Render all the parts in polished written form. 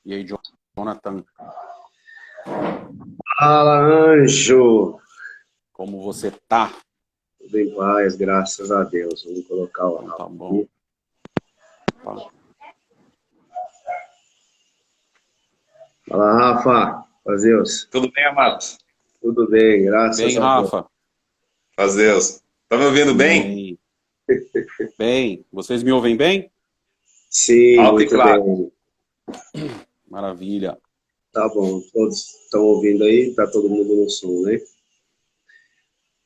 E aí, Jonathan, Fala, Anjo! como você tá? Tudo em paz, graças a Deus. Vamos colocar o Então Rafa tá bom. aqui. Tá. Fala, Rafa! Fazeus. Tudo bem, amados? Tudo bem, graças Bem, a Deus. Rafa? Deus. Tá me ouvindo bem? Bem, bem. Vocês me ouvem bem? Sim, Alto e muito claro. bem. Maravilha. Tá bom, todos estão ouvindo aí? Tá todo mundo no som, né?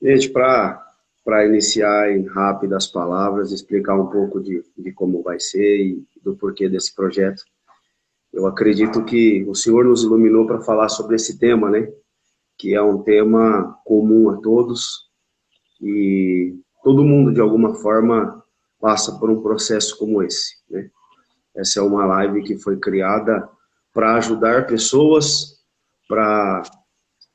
Gente, para iniciar em rápidas palavras, explicar um pouco de como vai ser e do porquê desse projeto. Eu acredito que o Senhor nos iluminou para falar sobre esse tema, né? Que é um tema comum a todos e todo mundo, de alguma forma, passa por um processo como esse, né? Essa é uma live que foi criada para ajudar pessoas, para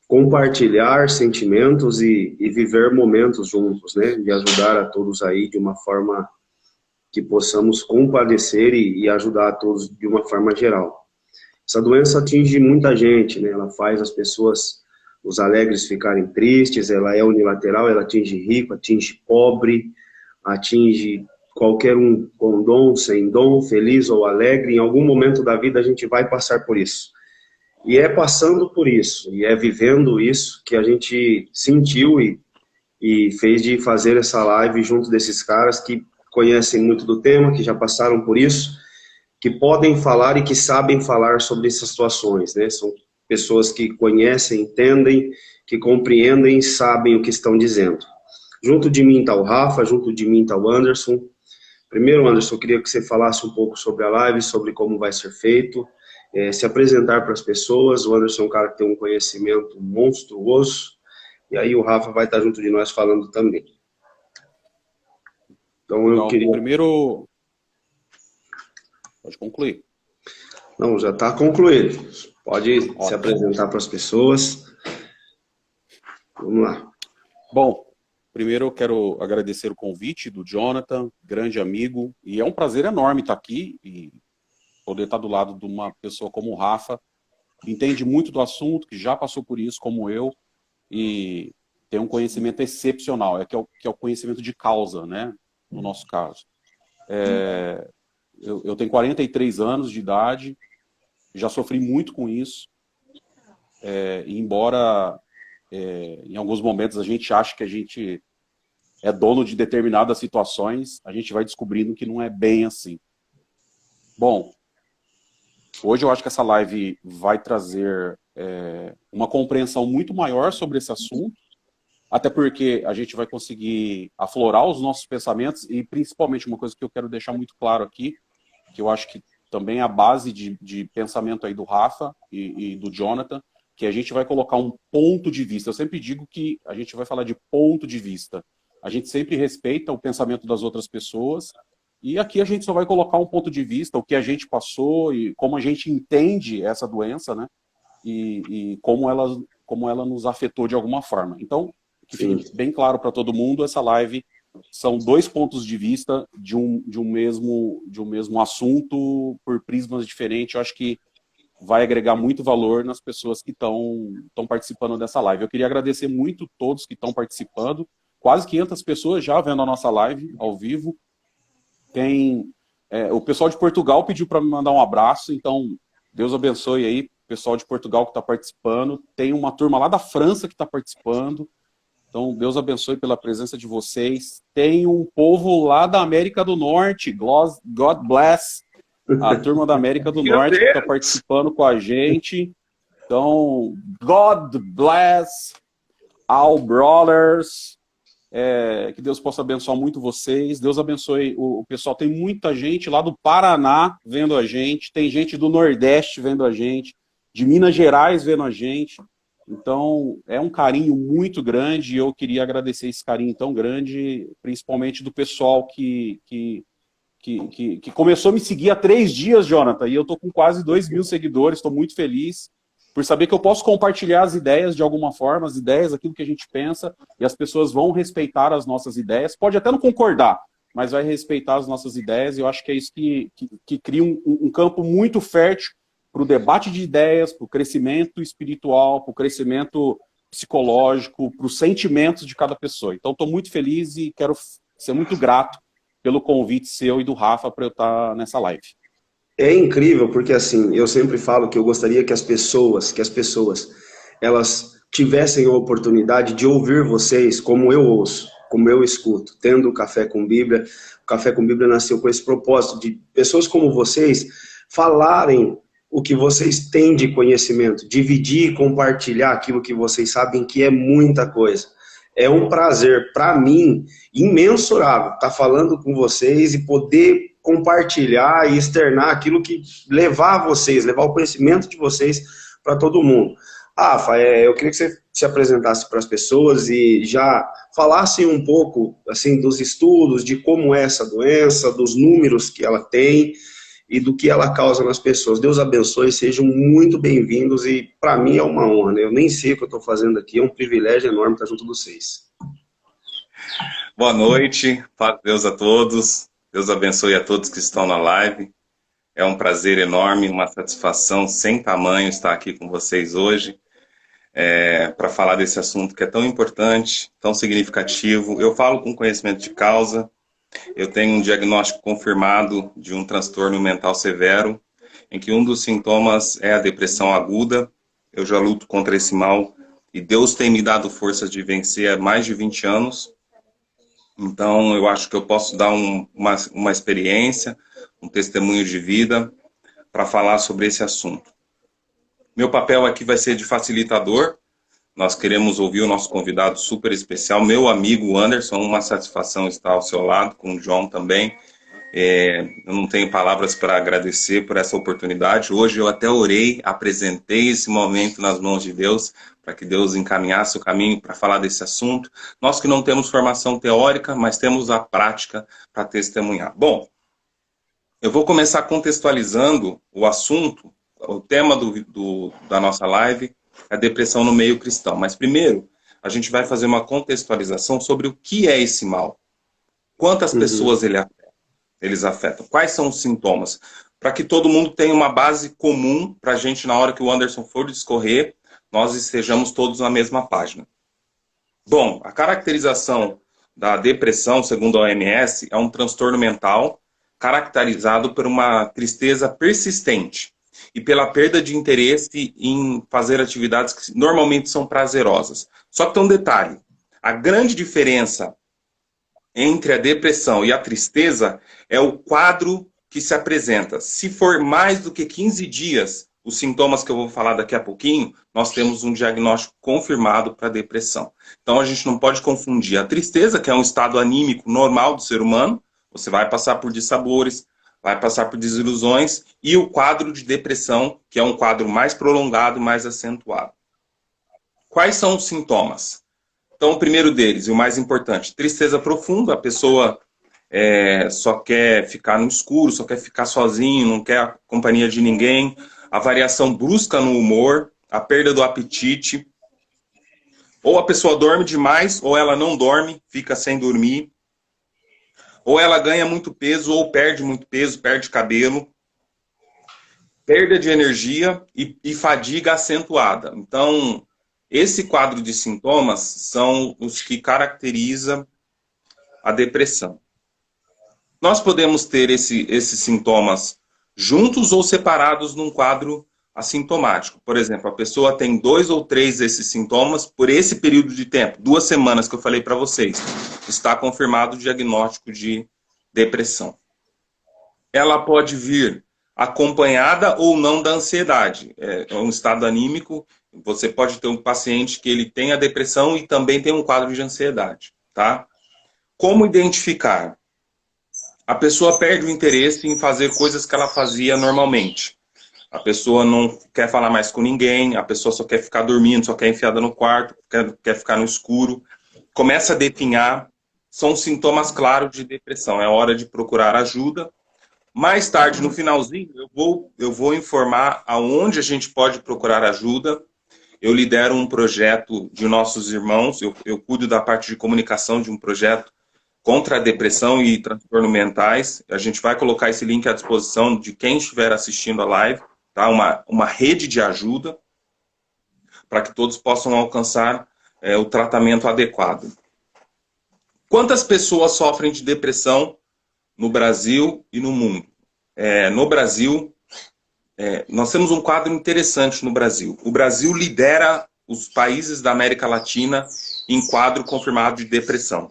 compartilhar sentimentos e viver momentos juntos, né? De ajudar a todos aí de uma forma que possamos compadecer e ajudar a todos de uma forma geral. Essa doença atinge muita gente, né? Ela faz as pessoas, os alegres ficarem tristes, ela é unilateral, ela atinge rico, atinge pobre, atinge qualquer um com dom, sem dom, feliz ou alegre. Em algum momento da vida a gente vai passar por isso. E é passando por isso, e é vivendo isso que a gente sentiu e fez de fazer essa live junto desses caras que conhecem muito do tema, que já passaram por isso, que podem falar e que sabem falar sobre essas situações, né? São pessoas que conhecem, entendem, que compreendem e sabem o que estão dizendo. Junto de mim está o Rafa, junto de mim está o Anderson. Primeiro, Anderson, eu queria que você falasse um pouco sobre a live, sobre como vai ser feito, se apresentar para as pessoas. O Anderson é um cara que tem um conhecimento monstruoso, e aí o Rafa vai estar junto de nós falando também. Então eu Legal. queria... Primeiro, pode concluir. Não, já está concluído. Pode se Ótimo. apresentar para as pessoas. Vamos lá. Bom, primeiro eu quero agradecer o convite do Jonathan, grande amigo, e é um prazer enorme estar aqui e poder estar do lado de uma pessoa como o Rafa, que entende muito do assunto, que já passou por isso como eu, e tem um conhecimento excepcional, que é o conhecimento de causa, né, no nosso caso. Eu tenho 43 anos de idade, já sofri muito com isso, e embora em alguns momentos a gente ache que a gente é dono de determinadas situações, a gente vai descobrindo que não é bem assim. Bom, hoje eu acho que essa live vai trazer uma compreensão muito maior sobre esse assunto, até porque a gente vai conseguir aflorar os nossos pensamentos e, principalmente, uma coisa que eu quero deixar muito claro aqui, que eu acho que também é a base de pensamento aí do Rafa e do Jonathan, que a gente vai colocar um ponto de vista. Eu sempre digo que a gente vai falar de ponto de vista. A gente sempre respeita o pensamento das outras pessoas e aqui a gente só vai colocar um ponto de vista, o que a gente passou e como a gente entende essa doença, né? E como ela nos afetou de alguma forma. Então, que fique bem claro para todo mundo, essa live são dois pontos de vista de um mesmo assunto por prismas diferentes. Eu acho que vai agregar muito valor nas pessoas que estão participando dessa live. Eu queria agradecer muito todos que estão participando. Quase 500 pessoas já vendo a nossa live ao vivo. O pessoal de Portugal pediu para me mandar um abraço, então Deus abençoe aí o pessoal de Portugal que está participando. Tem uma turma lá da França que está participando. Então, Deus abençoe pela presença de vocês. Tem um povo lá da América do Norte, God bless, a turma da América do Norte que está participando com a gente. Então, God bless all brothers. Que Deus possa abençoar muito vocês. Deus abençoe o pessoal. Tem muita gente lá do Paraná vendo a gente. Tem gente do Nordeste vendo a gente. De Minas Gerais vendo a gente. Então, é um carinho muito grande e eu queria agradecer esse carinho tão grande, principalmente do pessoal que começou a me seguir há 3 dias, Jonathan, e eu estou com quase 2.000 seguidores, estou muito feliz, por saber que eu posso compartilhar as ideias de alguma forma, as ideias, aquilo que a gente pensa, e as pessoas vão respeitar as nossas ideias. Pode até não concordar, mas vai respeitar as nossas ideias, e eu acho que é isso que cria um campo muito fértil para o debate de ideias, para o crescimento espiritual, para o crescimento psicológico, para os sentimentos de cada pessoa. Então, estou muito feliz e quero ser muito grato pelo convite seu e do Rafa para eu estar nessa live. É incrível, porque assim, eu sempre falo que eu gostaria que as pessoas, elas tivessem a oportunidade de ouvir vocês como eu ouço, como eu escuto, tendo o Café com Bíblia. O Café com Bíblia nasceu com esse propósito de pessoas como vocês falarem o que vocês têm de conhecimento, dividir e compartilhar aquilo que vocês sabem, que é muita coisa. É um prazer, para mim, imensurável estar falando com vocês e poder compartilhar e externar aquilo que levar vocês, levar o conhecimento de vocês para todo mundo. Rafa, eu queria que você se apresentasse para as pessoas e já falasse um pouco assim, dos estudos, de como é essa doença, dos números que ela tem e do que ela causa nas pessoas. Deus abençoe, sejam muito bem-vindos e para mim é uma honra, né? Eu nem sei o que eu estou fazendo aqui, é um privilégio enorme estar junto de vocês. Boa noite, paz de Deus a todos, Deus abençoe a todos que estão na live. É um prazer enorme, uma satisfação sem tamanho estar aqui com vocês hoje para falar desse assunto que é tão importante, tão significativo. Eu falo com conhecimento de causa. Eu tenho um diagnóstico confirmado de um transtorno mental severo, em que um dos sintomas é a depressão aguda. Eu já luto contra esse mal e Deus tem me dado forças de vencer há mais de 20 anos. Então, eu acho que eu posso dar uma experiência, um testemunho de vida para falar sobre esse assunto. Meu papel aqui vai ser de facilitador. Nós queremos ouvir o nosso convidado super especial, meu amigo Anderson. Uma satisfação estar ao seu lado, com o John também. Eu não tenho palavras para agradecer por essa oportunidade. Hoje eu até orei, apresentei esse momento nas mãos de Deus, para que Deus encaminhasse o caminho para falar desse assunto. Nós que não temos formação teórica, mas temos a prática para testemunhar. Bom, eu vou começar contextualizando o assunto, o tema da nossa live é a depressão no meio cristão. Mas primeiro, a gente vai fazer uma contextualização sobre o que é esse mal. Quantas pessoas eles afetam? Quais são os sintomas? Para que todo mundo tenha uma base comum para a gente, na hora que o Anderson for discorrer, nós estejamos todos na mesma página. Bom, a caracterização da depressão, segundo a OMS, é um transtorno mental caracterizado por uma tristeza persistente e pela perda de interesse em fazer atividades que normalmente são prazerosas. Só que tem um detalhe, a grande diferença entre a depressão e a tristeza é o quadro que se apresenta. Se for mais do que 15 dias, os sintomas que eu vou falar daqui a pouquinho, nós temos um diagnóstico confirmado para depressão. Então a gente não pode confundir a tristeza, que é um estado anímico normal do ser humano, você vai passar por dissabores, vai passar por desilusões, e o quadro de depressão, que é um quadro mais prolongado, mais acentuado. Quais são os sintomas? Então, o primeiro deles, e o mais importante, tristeza profunda. A pessoa só quer ficar no escuro, só quer ficar sozinho, não quer a companhia de ninguém. A variação brusca no humor, a perda do apetite. Ou a pessoa dorme demais, ou ela não dorme, fica sem dormir. Ou ela ganha muito peso, ou perde muito peso, perde cabelo. Perda de energia e fadiga acentuada. Então, esse quadro de sintomas são os que caracterizam a depressão. Nós podemos ter esses sintomas juntos ou separados num quadro assintomático. Por exemplo, a pessoa tem 2 ou 3 desses sintomas por esse período de tempo, 2 semanas que eu falei para vocês. Está confirmado o diagnóstico de depressão. Ela pode vir acompanhada ou não da ansiedade. É um estado anímico. Você pode ter um paciente que ele tem a depressão e também tem um quadro de ansiedade, tá? Como identificar? A pessoa perde o interesse em fazer coisas que ela fazia normalmente. A pessoa não quer falar mais com ninguém, a pessoa só quer ficar dormindo, só quer enfiada no quarto, quer ficar no escuro. Começa a definhar, são sintomas claros de depressão. É hora de procurar ajuda. Mais tarde, no finalzinho, eu vou informar aonde a gente pode procurar ajuda. Eu lidero um projeto de nossos irmãos, eu cuido da parte de comunicação de um projeto contra a depressão e transtornos mentais. A gente vai colocar esse link à disposição de quem estiver assistindo a live, tá? Uma rede de ajuda para que todos possam alcançar o tratamento adequado. Quantas pessoas sofrem de depressão no Brasil e no mundo? No Brasil, nós temos um quadro interessante no Brasil. O Brasil lidera os países da América Latina em quadro confirmado de depressão.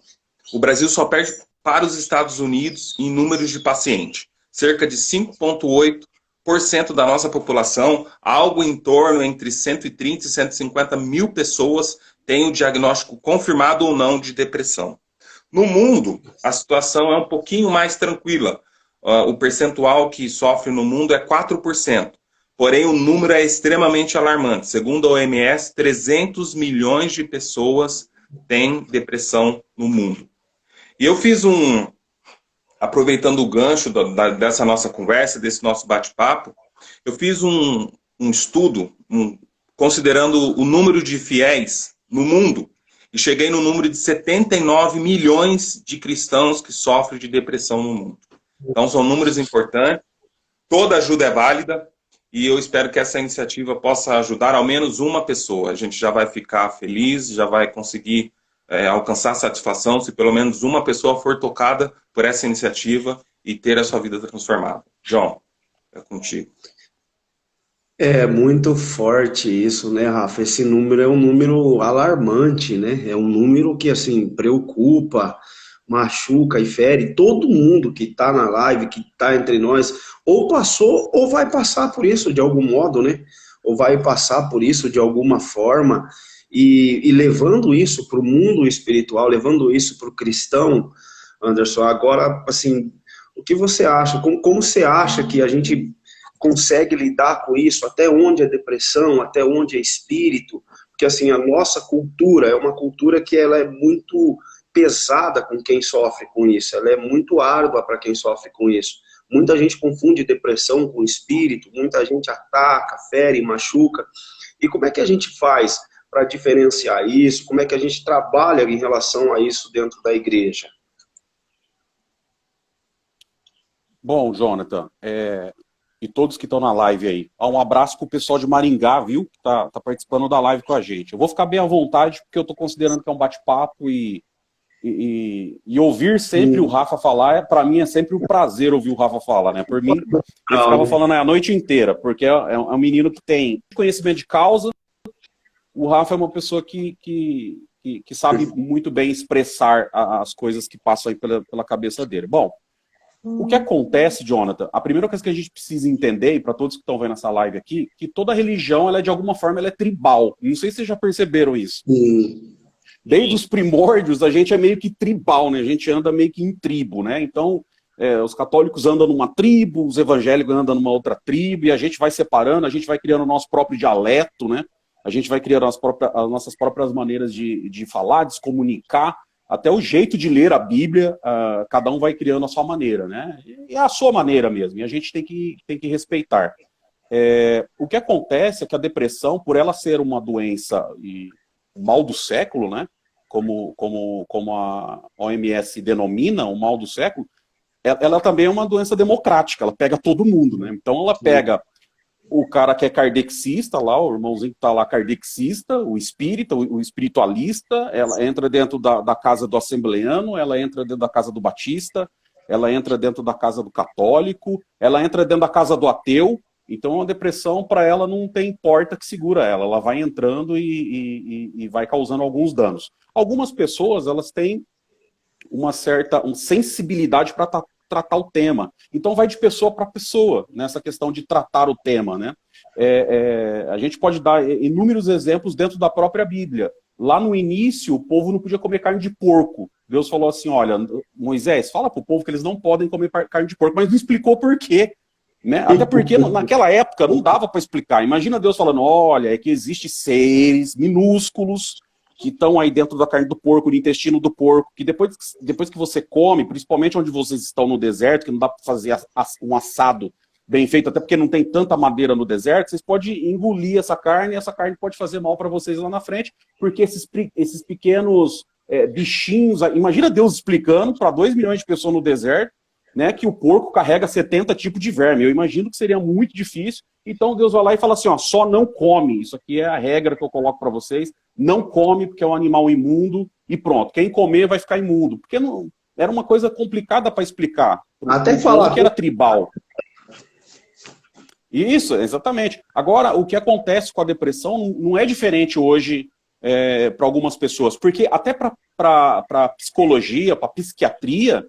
O Brasil só perde para os Estados Unidos em números de pacientes. Cerca de 5,8% da nossa população, algo em torno entre 130 e 150 mil pessoas, tem o diagnóstico confirmado ou não de depressão. No mundo, a situação é um pouquinho mais tranquila. O percentual que sofre no mundo é 4%. Porém, o número é extremamente alarmante. Segundo a OMS, 300 milhões de pessoas têm depressão no mundo. E eu fiz aproveitando o gancho dessa nossa conversa, desse nosso bate-papo, eu fiz um estudo considerando o número de fiéis no mundo e cheguei no número de 79 milhões de cristãos que sofrem de depressão no mundo. Então, são números importantes, toda ajuda é válida e eu espero que essa iniciativa possa ajudar ao menos uma pessoa. A gente já vai ficar feliz, já vai conseguir alcançar satisfação se pelo menos uma pessoa for tocada por essa iniciativa e ter a sua vida transformada. João, é contigo. É muito forte isso, né, Rafa? Esse número é um número alarmante, né? É um número que, assim, preocupa, machuca e fere todo mundo que está na live, que está entre nós, ou passou ou vai passar por isso de algum modo, né? Ou vai passar por isso de alguma forma. E levando isso para o mundo espiritual, levando isso para o cristão, Anderson, agora, assim, o que você acha? Como você acha que a gente consegue lidar com isso? Até onde é depressão? Até onde é espírito? Porque, assim, a nossa cultura é uma cultura que ela é muito pesada com quem sofre com isso, ela é muito árdua para quem sofre com isso. Muita gente confunde depressão com espírito, muita gente ataca, fere, machuca. E como é que a gente faz para diferenciar isso? Como é que a gente trabalha em relação a isso dentro da igreja? Bom, Jonathan, e todos que estão na live aí, um abraço pro pessoal de Maringá, viu, que tá participando da live com a gente. Eu vou ficar bem à vontade, porque eu tô considerando que é um bate-papo e ouvir sempre o Rafa falar, para mim é sempre um prazer ouvir o Rafa falar, né? Por mim, eu ficava falando a noite inteira, porque é um menino que tem conhecimento de causa. O Rafa é uma pessoa que sabe muito bem expressar as coisas que passam aí pela cabeça dele. Bom, o que acontece, Jonathan, a primeira coisa que a gente precisa entender, e para todos que estão vendo essa live aqui, que toda religião, ela de alguma forma, ela é tribal. Não sei se vocês já perceberam isso. Desde os primórdios, a gente é meio que tribal, né? A gente anda meio que em tribo, né? Então, os católicos andam numa tribo, os evangélicos andam numa outra tribo, e a gente vai separando, a gente vai criando o nosso próprio dialeto, né? A gente vai criando as nossas próprias maneiras de falar, de se comunicar, até o jeito de ler a Bíblia, cada um vai criando a sua maneira, né? E é a sua maneira mesmo, e a gente tem que respeitar. O que acontece é que a depressão, por ela ser uma doença, o mal do século, né? Como a OMS denomina, o mal do século, ela também é uma doença democrática, ela pega todo mundo, né? Então ela pega o cara que é kardecista lá, o irmãozinho que tá lá kardecista, o espírita, o espiritualista, ela entra dentro da casa do assembleano, ela entra dentro da casa do batista, ela entra dentro da casa do católico, ela entra dentro da casa do ateu. Então a depressão, para ela, não tem porta que segura ela vai entrando e vai causando alguns danos. Algumas pessoas, elas têm uma certa sensibilidade para tratar o tema. Então vai de pessoa para pessoa, nessa questão de tratar o tema, né? A gente pode dar inúmeros exemplos dentro da própria Bíblia. Lá no início, o povo não podia comer carne de porco. Deus falou assim, olha, Moisés, fala para o povo que eles não podem comer carne de porco, mas não explicou por quê. Né? Até porque naquela época não dava para explicar. Imagina Deus falando, olha, é que existem seres minúsculos que estão aí dentro da carne do porco, no intestino do porco, que depois que você come, principalmente onde vocês estão no deserto, que não dá para fazer um assado bem feito, até porque não tem tanta madeira no deserto, vocês podem engolir essa carne, e essa carne pode fazer mal para vocês lá na frente, porque esses pequenos bichinhos, imagina Deus explicando para 2 milhões de pessoas no deserto, né, que o porco carrega 70 tipos de verme. Eu imagino que seria muito difícil. Então Deus vai lá e fala assim, ó, só não come. Isso aqui é a regra que eu coloco para vocês. Não come porque é um animal imundo e pronto. Quem comer vai ficar imundo. Porque não, era uma coisa complicada para explicar. Até falar que era tribal. Isso, exatamente. Agora, o que acontece com a depressão não é diferente hoje para algumas pessoas. Porque até para psicologia, para psiquiatria,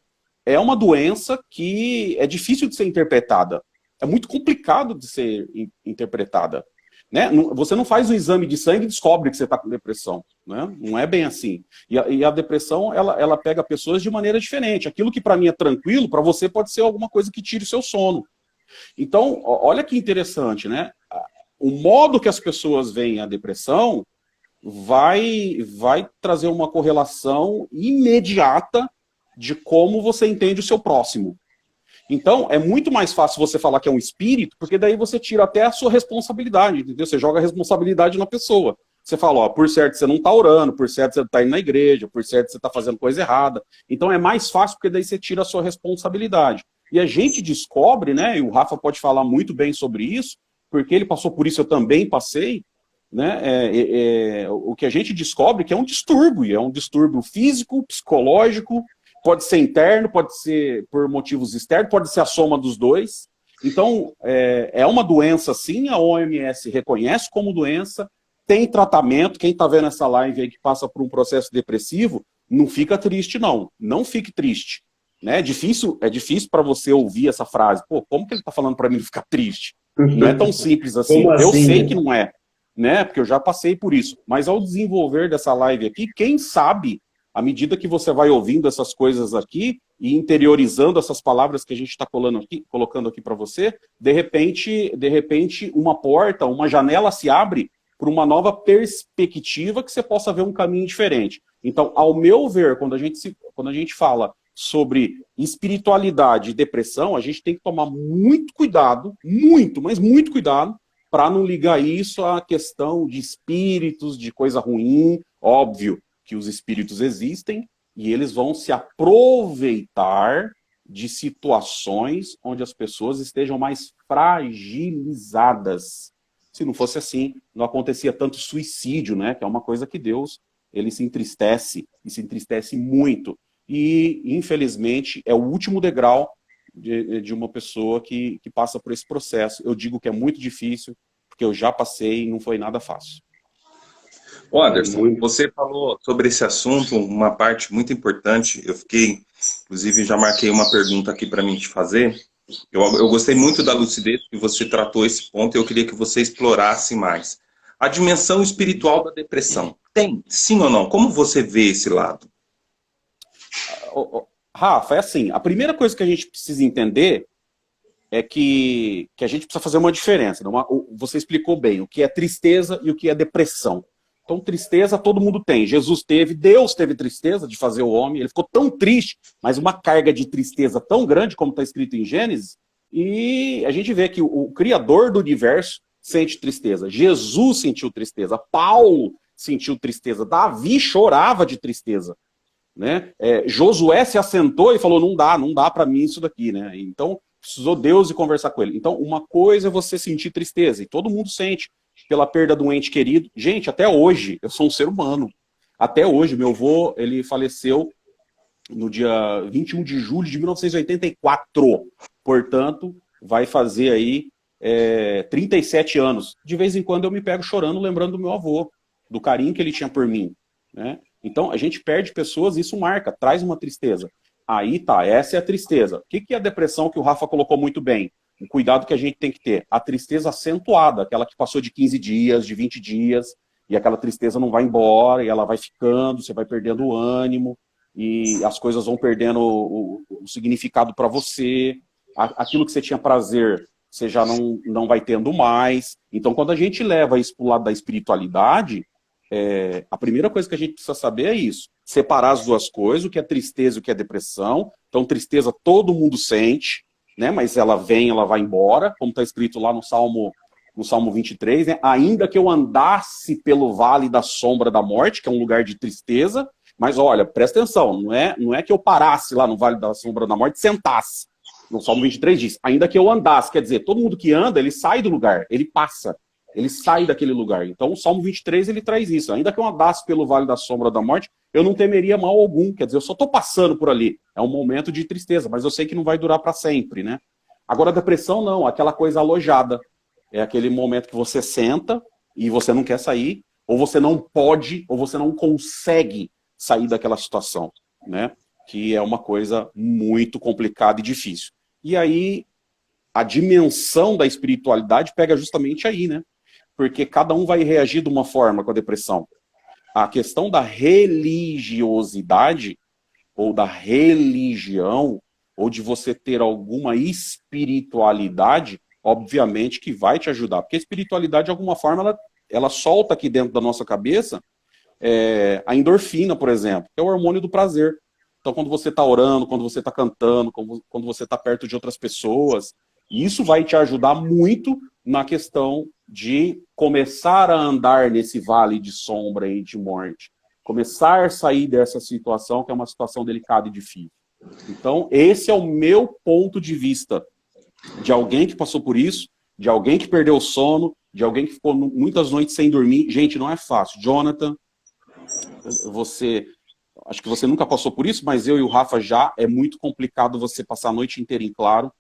é uma doença que é difícil de ser interpretada. É muito complicado de ser interpretada. Né? Você não faz um exame de sangue e descobre que você está com depressão. Né? Não é bem assim. E a depressão, ela pega pessoas de maneira diferente. Aquilo que para mim é tranquilo, para você pode ser alguma coisa que tire o seu sono. Então, olha que interessante, né? O modo que as pessoas veem a depressão vai trazer uma correlação imediata de como você entende o seu próximo. Então, é muito mais fácil você falar que é um espírito, porque daí você tira até a sua responsabilidade, entendeu? Você joga a responsabilidade na pessoa. Você fala, ó, por certo você não está orando, por certo você está indo na igreja, por certo você está fazendo coisa errada. Então é mais fácil, porque daí você tira a sua responsabilidade. E a gente descobre, né, e o Rafa pode falar muito bem sobre isso, porque ele passou por isso, eu também passei, né, o que a gente descobre que é um distúrbio físico, psicológico, pode ser interno, pode ser por motivos externos, pode ser a soma dos dois. Então, é uma doença, sim, a OMS reconhece como doença, tem tratamento. Quem está vendo essa live aí que passa por um processo depressivo, não fica triste, não. Não fique triste. Né? É difícil para você ouvir essa frase. Pô, como que ele está falando para mim não ficar triste? Não é tão simples assim. Como assim, eu sei né? que não é, né? Porque eu já passei por isso. Mas ao desenvolver dessa live aqui, quem sabe, à medida que você vai ouvindo essas coisas aqui e interiorizando essas palavras que a gente está colocando aqui para você, de repente uma porta, uma janela se abre para uma nova perspectiva que você possa ver um caminho diferente. Então, ao meu ver, quando a gente fala sobre espiritualidade e depressão, a gente tem que tomar muito cuidado, mas muito cuidado, para não ligar isso à questão de espíritos, de coisa ruim. Óbvio que os espíritos existem e eles vão se aproveitar de situações onde as pessoas estejam mais fragilizadas. Se não fosse assim, não acontecia tanto suicídio, né? Que é uma coisa que Deus, ele se entristece, e se entristece muito. E, infelizmente, é o último degrau de uma pessoa que passa por esse processo. Eu digo que é muito difícil, porque eu já passei e não foi nada fácil. Ô Anderson, você falou sobre esse assunto, uma parte muito importante. Eu fiquei, inclusive, já marquei uma pergunta aqui para mim te fazer. Eu gostei muito da lucidez que você tratou esse ponto e eu queria que você explorasse mais. A dimensão espiritual da depressão. Tem, sim ou não? Como você vê esse lado? Rafa, é assim, a primeira coisa que a gente precisa entender é que a gente precisa fazer uma diferença. Você explicou bem o que é tristeza e o que é depressão. Então, tristeza todo mundo tem. Jesus teve, Deus teve tristeza de fazer o homem, ele ficou tão triste, mas uma carga de tristeza tão grande, como está escrito em Gênesis, e a gente vê que o Criador do universo sente tristeza. Jesus sentiu tristeza, Paulo sentiu tristeza, Davi chorava de tristeza. Né? Josué se assentou e falou, não dá para mim isso daqui. Né? Então, precisou Deus ir conversar com ele. Então, uma coisa é você sentir tristeza, e todo mundo sente, pela perda de um ente querido. Gente, até hoje, eu sou um ser humano. Até hoje, meu avô, ele faleceu no dia 21 de julho de 1984. Portanto, vai fazer aí 37 anos. De vez em quando eu me pego chorando, lembrando do meu avô, do carinho que ele tinha por mim. Né? Então, a gente perde pessoas, isso marca, traz uma tristeza. Aí tá, essa é a tristeza. O que é a depressão que o Rafa colocou muito bem? O cuidado que a gente tem que ter. A tristeza acentuada, aquela que passou de 15 dias, de 20 dias, e aquela tristeza não vai embora, e ela vai ficando, você vai perdendo o ânimo, e as coisas vão perdendo o significado para você. Aquilo que você tinha prazer, você já não vai tendo mais. Então, quando a gente leva isso para o lado da espiritualidade, a primeira coisa que a gente precisa saber é isso. Separar as duas coisas, o que é tristeza e o que é depressão. Então, tristeza todo mundo sente, né? Mas ela vem, ela vai embora, como está escrito lá no Salmo 23, né? Ainda que eu andasse pelo vale da sombra da morte, que é um lugar de tristeza, mas olha, presta atenção, não é que eu parasse lá no vale da sombra da morte e sentasse. No Salmo 23 diz, ainda que eu andasse, quer dizer, todo mundo que anda, ele sai do lugar, ele passa, ele sai daquele lugar. Então o Salmo 23, ele traz isso, ainda que eu andasse pelo vale da sombra da morte, eu não temeria mal algum, quer dizer, eu só estou passando por ali, é um momento de tristeza, mas eu sei que não vai durar para sempre, né? Agora a depressão não, aquela coisa alojada, é aquele momento que você senta e você não quer sair, ou você não pode, ou você não consegue sair daquela situação, né? Que é uma coisa muito complicada e difícil. E aí, a dimensão da espiritualidade pega justamente aí, né? Porque cada um vai reagir de uma forma com a depressão. A questão da religiosidade, ou da religião, ou de você ter alguma espiritualidade, obviamente que vai te ajudar. Porque a espiritualidade, de alguma forma, ela solta aqui dentro da nossa cabeça a endorfina, por exemplo, que é o hormônio do prazer. Então, quando você está orando, quando você está cantando, quando você está perto de outras pessoas, isso vai te ajudar muito na questão de começar a andar nesse vale de sombra e de morte. Começar a sair dessa situação, que é uma situação delicada e difícil. Então, esse é o meu ponto de vista de alguém que passou por isso, de alguém que perdeu o sono, de alguém que ficou muitas noites sem dormir. Gente, não é fácil. Jonathan, acho que você nunca passou por isso, mas eu e o Rafa já, é muito complicado você passar a noite inteira em claro,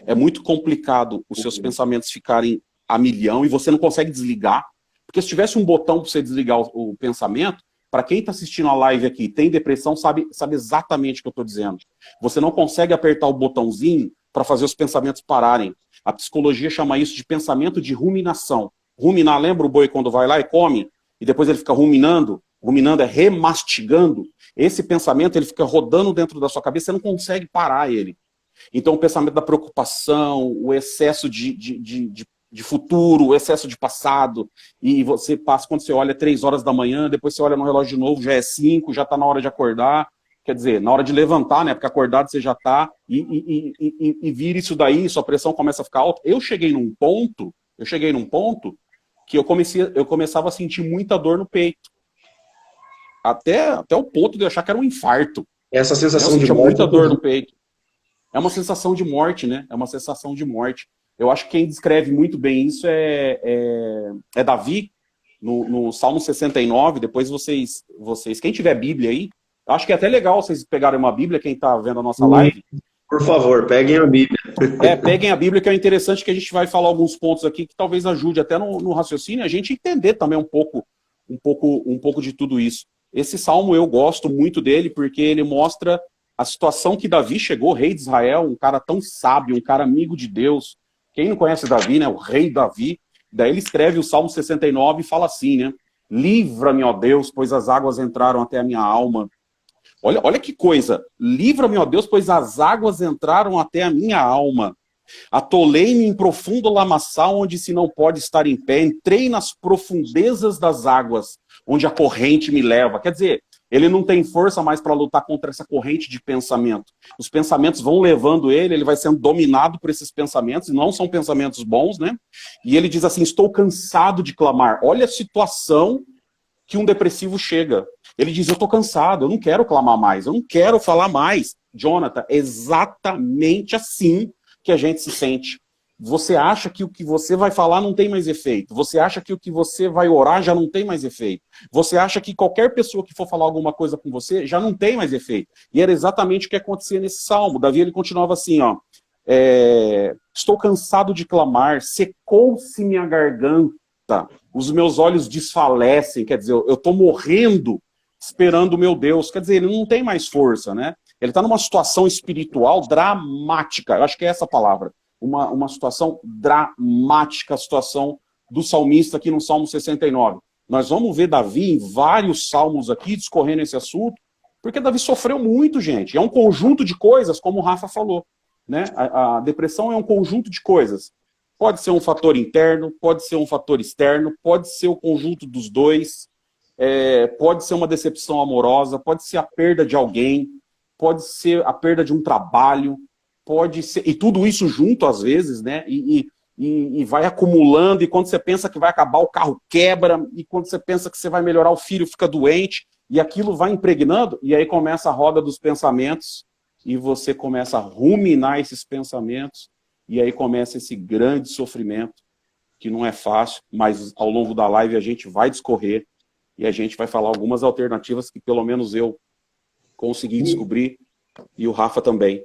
é muito complicado os seus pensamentos ficarem a milhão e você não consegue desligar, porque se tivesse um botão para você desligar o pensamento, para quem está assistindo a live aqui, tem depressão, sabe exatamente o que eu estou dizendo. Você não consegue apertar o botãozinho para fazer os pensamentos pararem. A psicologia chama isso de pensamento de ruminação. Ruminar, lembra o boi quando vai lá e come, e depois ele fica ruminando? Ruminando é remastigando. Esse pensamento, ele fica rodando dentro da sua cabeça, você não consegue parar ele. Então, o pensamento da preocupação, o excesso de futuro, o excesso de passado, e você passa, quando você olha 3 horas da manhã, depois você olha no relógio de novo, já é 5, já está na hora de acordar, quer dizer, na hora de levantar, né, porque acordado você já está, e vira isso daí, sua pressão começa a ficar alta. Eu cheguei num ponto que eu começava a sentir muita dor no peito. Até o ponto de eu achar que era um infarto. Essa sensação eu de tinha morte, muita dor no peito. É uma sensação de morte, né? É uma sensação de morte. Eu acho que quem descreve muito bem isso é Davi, no Salmo 69. Depois vocês, quem tiver Bíblia aí, eu acho que é até legal vocês pegarem uma Bíblia, quem está vendo a nossa live. Por favor, peguem a Bíblia. Peguem a Bíblia, que é interessante, que a gente vai falar alguns pontos aqui que talvez ajude até no raciocínio, a gente entender também um pouco de tudo isso. Esse salmo eu gosto muito dele, porque ele mostra a situação que Davi chegou, rei de Israel, um cara tão sábio, um cara amigo de Deus. Quem não conhece Davi, né? O rei Davi. Daí ele escreve o Salmo 69 e fala assim, né? Livra-me, ó Deus, pois as águas entraram até a minha alma. Olha que coisa. Livra-me, ó Deus, pois as águas entraram até a minha alma. Atolei-me em profundo lamaçal, onde se não pode estar em pé. Entrei nas profundezas das águas, onde a corrente me leva. Quer dizer, ele não tem força mais para lutar contra essa corrente de pensamento. Os pensamentos vão levando ele vai sendo dominado por esses pensamentos, e não são pensamentos bons, né? E ele diz assim, estou cansado de clamar. Olha a situação que um depressivo chega. Ele diz, eu estou cansado, eu não quero clamar mais, eu não quero falar mais. Jonathan, exatamente assim que a gente se sente. Você acha que o que você vai falar não tem mais efeito. Você acha que o que você vai orar já não tem mais efeito. Você acha que qualquer pessoa que for falar alguma coisa com você já não tem mais efeito. E era exatamente o que acontecia nesse salmo. Davi, ele continuava assim, ó. Estou cansado de clamar, secou-se minha garganta, os meus olhos desfalecem, quer dizer, eu estou morrendo esperando o meu Deus. Quer dizer, ele não tem mais força, né? Ele está numa situação espiritual dramática, eu acho que é essa a palavra. Uma situação dramática, a situação do salmista aqui no Salmo 69. Nós vamos ver Davi em vários salmos aqui, discorrendo esse assunto, porque Davi sofreu muito, gente. É um conjunto de coisas, como o Rafa falou, né? A depressão é um conjunto de coisas. Pode ser um fator interno, pode ser um fator externo, pode ser o conjunto dos dois. pode ser uma decepção amorosa, pode ser a perda de alguém, pode ser a perda de um trabalho, pode ser, e tudo isso junto às vezes, né? E vai acumulando, e quando você pensa que vai acabar, o carro quebra, e quando você pensa que você vai melhorar, o filho fica doente, e aquilo vai impregnando, e aí começa a roda dos pensamentos, e você começa a ruminar esses pensamentos, e aí começa esse grande sofrimento, que não é fácil, mas ao longo da live a gente vai discorrer, e a gente vai falar algumas alternativas que pelo menos eu consegui descobrir, e o Rafa também.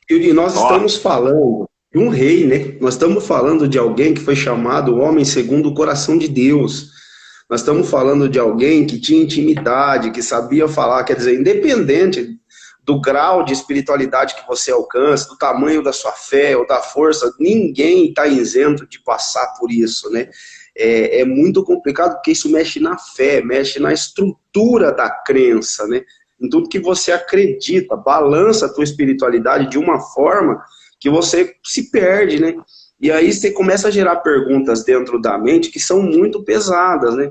E nós estamos falando de um rei, né? Nós estamos falando de alguém que foi chamado homem segundo o coração de Deus. Nós estamos falando de alguém que tinha intimidade, que sabia falar, quer dizer, independente do grau de espiritualidade que você alcança, do tamanho da sua fé ou da força, ninguém está isento de passar por isso, né? É muito complicado porque isso mexe na fé, mexe na estrutura da crença, né? Em tudo que você acredita, balança a tua espiritualidade de uma forma que você se perde, né? E aí você começa a gerar perguntas dentro da mente que são muito pesadas, né?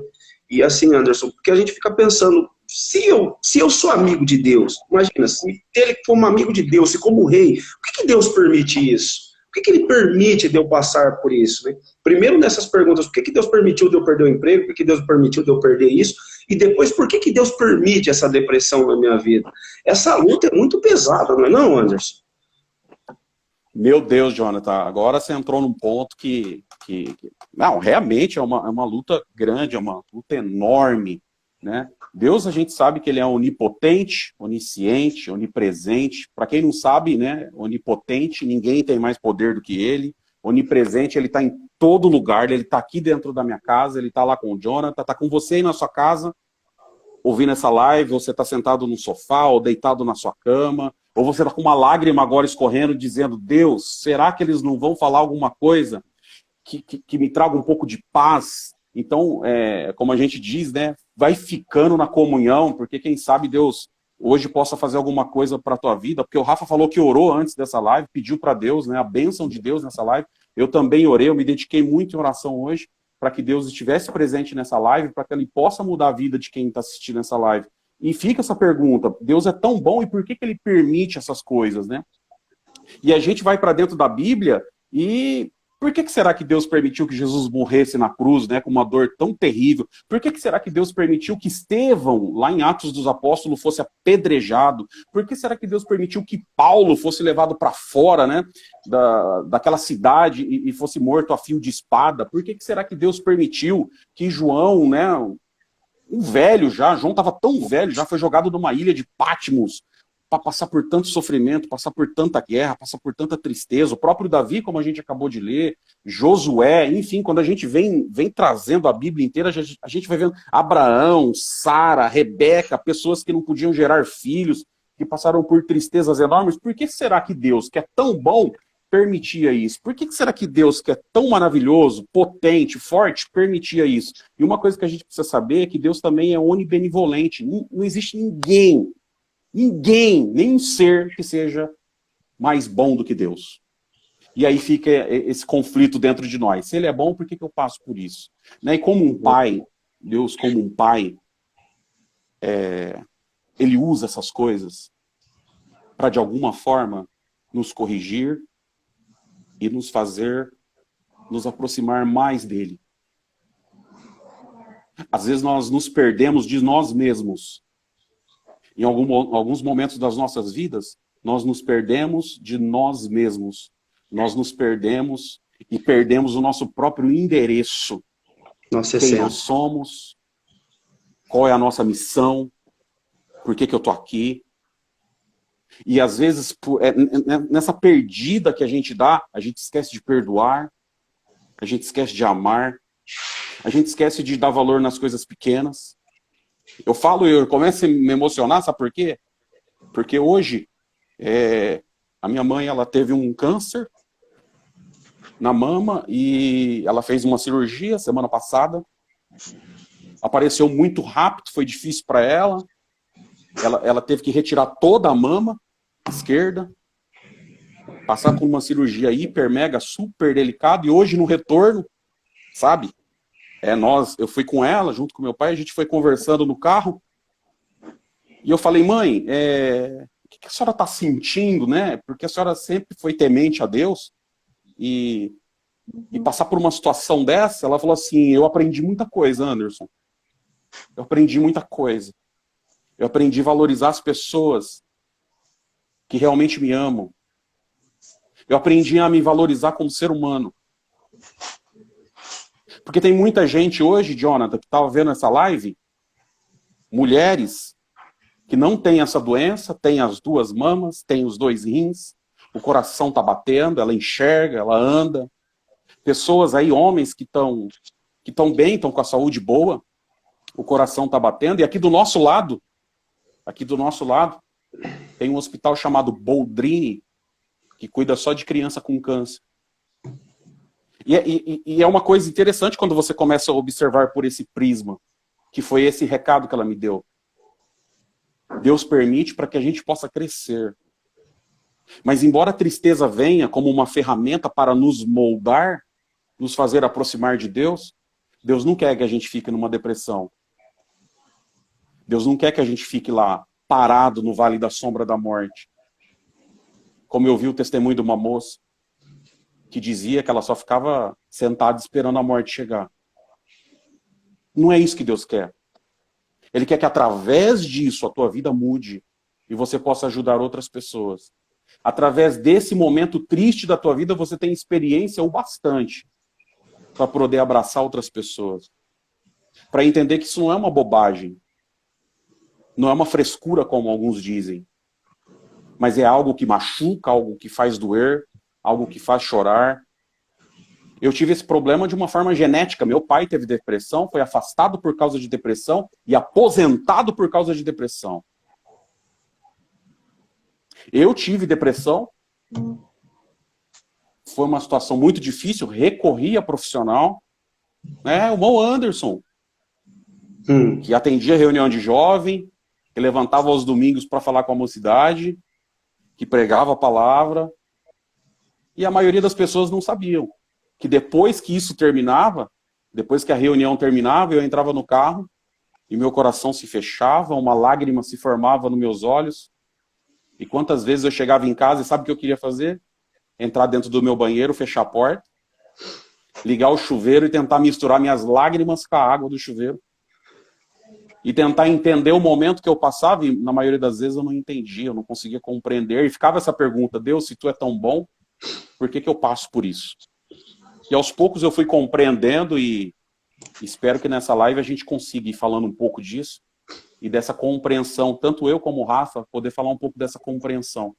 E assim, Anderson, porque a gente fica pensando, se eu sou amigo de Deus, imagina, se ele como amigo de Deus e como rei, por que Deus permite isso? Por que ele permite de eu passar por isso, né? Primeiro nessas perguntas, por que Deus permitiu de eu perder o emprego? Por que Deus permitiu de eu perder isso? E depois, por que Deus permite essa depressão na minha vida? Essa luta é muito pesada, não é não, Anderson? Meu Deus, Jonathan, agora você entrou num ponto que não, realmente é uma luta grande, é uma luta enorme, né? Deus, a gente sabe que ele é onipotente, onisciente, onipresente. Para quem não sabe, né, onipotente, ninguém tem mais poder do que ele. Onipresente, ele está em todo lugar, ele está aqui dentro da minha casa, ele está lá com o Jonathan, está com você aí na sua casa, ouvindo essa live, você está sentado no sofá ou deitado na sua cama, ou você está com uma lágrima agora escorrendo, dizendo, Deus, será que eles não vão falar alguma coisa que me traga um pouco de paz? Então, como a gente diz, né, vai ficando na comunhão, porque quem sabe Deus hoje possa fazer alguma coisa para a tua vida, porque o Rafa falou que orou antes dessa live, pediu para Deus, né, a bênção de Deus nessa live. Eu também orei, eu me dediquei muito em oração hoje, para que Deus estivesse presente nessa live, para que ele possa mudar a vida de quem está assistindo essa live. E fica essa pergunta, Deus é tão bom e por que ele permite essas coisas, né? E a gente vai para dentro da Bíblia e por que será que Deus permitiu que Jesus morresse na cruz, né, com uma dor tão terrível? Por que será que Deus permitiu que Estevão, lá em Atos dos Apóstolos, fosse apedrejado? Por que será que Deus permitiu que Paulo fosse levado para fora, né, daquela cidade e fosse morto a fio de espada? Por que será que Deus permitiu que João, né, um velho já, João estava tão velho, já foi jogado numa ilha de Patmos, para passar por tanto sofrimento, passar por tanta guerra, passar por tanta tristeza. O próprio Davi, como a gente acabou de ler, Josué, enfim, quando a gente vem trazendo a Bíblia inteira, a gente vai vendo Abraão, Sara, Rebeca, pessoas que não podiam gerar filhos, que passaram por tristezas enormes. Por que será que Deus, que é tão bom, permitia isso? Por que será que Deus, que é tão maravilhoso, potente, forte, permitia isso? E uma coisa que a gente precisa saber é que Deus também é onibenevolente. Não existe ninguém, nenhum ser que seja mais bom do que Deus. E aí fica esse conflito dentro de nós. Se ele é bom, por que eu passo por isso? Né? E como um pai, Deus como um pai, ele usa essas coisas para de alguma forma nos corrigir e nos fazer nos aproximar mais dele. Às vezes nós nos perdemos de nós mesmos. Em alguns momentos das nossas vidas, nós nos perdemos de nós mesmos. Nós nos perdemos e perdemos o nosso próprio endereço. Quem nós somos, qual é a nossa missão, por que eu estou aqui. E às vezes, nessa perdida que a gente dá, a gente esquece de perdoar, a gente esquece de amar, a gente esquece de dar valor nas coisas pequenas. Eu falo e eu começo a me emocionar, sabe por quê? Porque hoje, a minha mãe, ela teve um câncer na mama e ela fez uma cirurgia semana passada. Apareceu muito rápido, foi difícil para ela. Ela teve que retirar toda a mama esquerda, passar por uma cirurgia hiper, mega, super delicada, e hoje no retorno, sabe? Eu fui com ela, junto com meu pai, a gente foi conversando no carro, e eu falei, mãe, o que a senhora está sentindo, né? Porque a senhora sempre foi temente a Deus, e passar por uma situação dessa, ela falou assim, eu aprendi muita coisa, Anderson. Eu aprendi muita coisa. Eu aprendi a valorizar as pessoas que realmente me amam. Eu aprendi a me valorizar como ser humano. Porque tem muita gente hoje, Jonathan, que estava vendo essa live, mulheres que não têm essa doença, têm as duas mamas, têm os dois rins, o coração está batendo, ela enxerga, ela anda. Pessoas aí, homens que estão bem, estão com a saúde boa, o coração está batendo, e aqui do nosso lado, tem um hospital chamado Boldrini, que cuida só de criança com câncer. E é uma coisa interessante quando você começa a observar por esse prisma, que foi esse recado que ela me deu. Deus permite para que a gente possa crescer. Mas embora a tristeza venha como uma ferramenta para nos moldar, nos fazer aproximar de Deus, Deus não quer que a gente fique numa depressão. Deus não quer que a gente fique lá, parado no vale da sombra da morte. Como eu vi o testemunho de uma moça, que dizia que ela só ficava sentada esperando a morte chegar. Não é isso que Deus quer. Ele quer que através disso a tua vida mude e você possa ajudar outras pessoas. Através desse momento triste da tua vida, você tem experiência o bastante para poder abraçar outras pessoas. Para entender que isso não é uma bobagem. Não é uma frescura, como alguns dizem. Mas é algo que machuca, algo que faz doer, algo que faz chorar. Eu tive esse problema de uma forma genética. Meu pai teve depressão, foi afastado por causa de depressão e aposentado por causa de depressão. Eu tive depressão. Foi uma situação muito difícil, recorri a profissional. O irmão Anderson, que atendia reunião de jovem, que levantava aos domingos para falar com a mocidade, que pregava a palavra. E a maioria das pessoas não sabiam que depois que isso terminava, depois que a reunião terminava, eu entrava no carro e meu coração se fechava, uma lágrima se formava nos meus olhos. E quantas vezes eu chegava em casa e sabe o que eu queria fazer? Entrar dentro do meu banheiro, fechar a porta, ligar o chuveiro e tentar misturar minhas lágrimas com a água do chuveiro. E tentar entender o momento que eu passava, e na maioria das vezes eu não entendia, eu não conseguia compreender. E ficava essa pergunta, Deus, se tu é tão bom, por que eu passo por isso? E aos poucos eu fui compreendendo e espero que nessa live a gente consiga ir falando um pouco disso e dessa compreensão, tanto eu como o Rafa, poder falar um pouco dessa compreensão.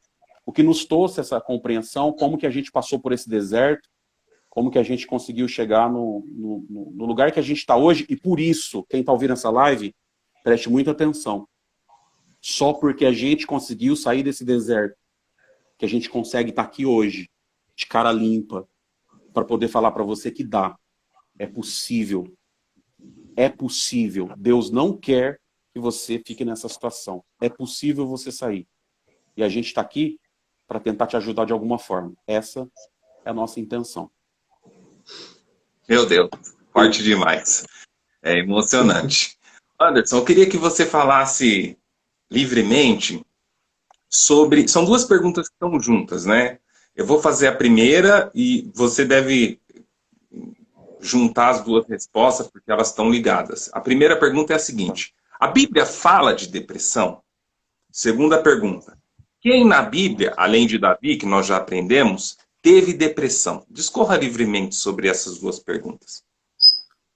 O que nos trouxe essa compreensão, como que a gente passou por esse deserto, como que a gente conseguiu chegar no lugar que a gente está hoje, e por isso, quem está ouvindo essa live, preste muita atenção. Só porque a gente conseguiu sair desse deserto, que a gente consegue estar aqui hoje, de cara limpa, para poder falar para você que dá. É possível. É possível. Deus não quer que você fique nessa situação. É possível você sair. E a gente está aqui para tentar te ajudar de alguma forma. Essa é a nossa intenção. Meu Deus, forte demais. É emocionante. Anderson, eu queria que você falasse livremente sobre... São duas perguntas que estão juntas, né? Eu vou fazer a primeira e você deve juntar as duas respostas porque elas estão ligadas. A primeira pergunta é a seguinte: a Bíblia fala de depressão? Segunda pergunta: quem na Bíblia, além de Davi, que nós já aprendemos, teve depressão? Discorra livremente sobre essas duas perguntas.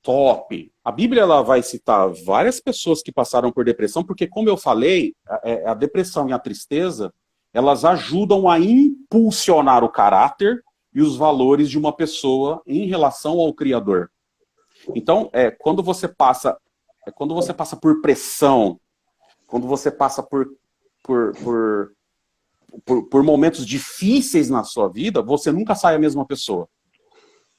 Top! A Bíblia ela vai citar várias pessoas que passaram por depressão, porque, como eu falei, a depressão e a tristeza, elas ajudam a impulsionar o caráter e os valores de uma pessoa em relação ao Criador. Então, quando você passa por pressão, quando você passa por momentos difíceis na sua vida, você nunca sai a mesma pessoa.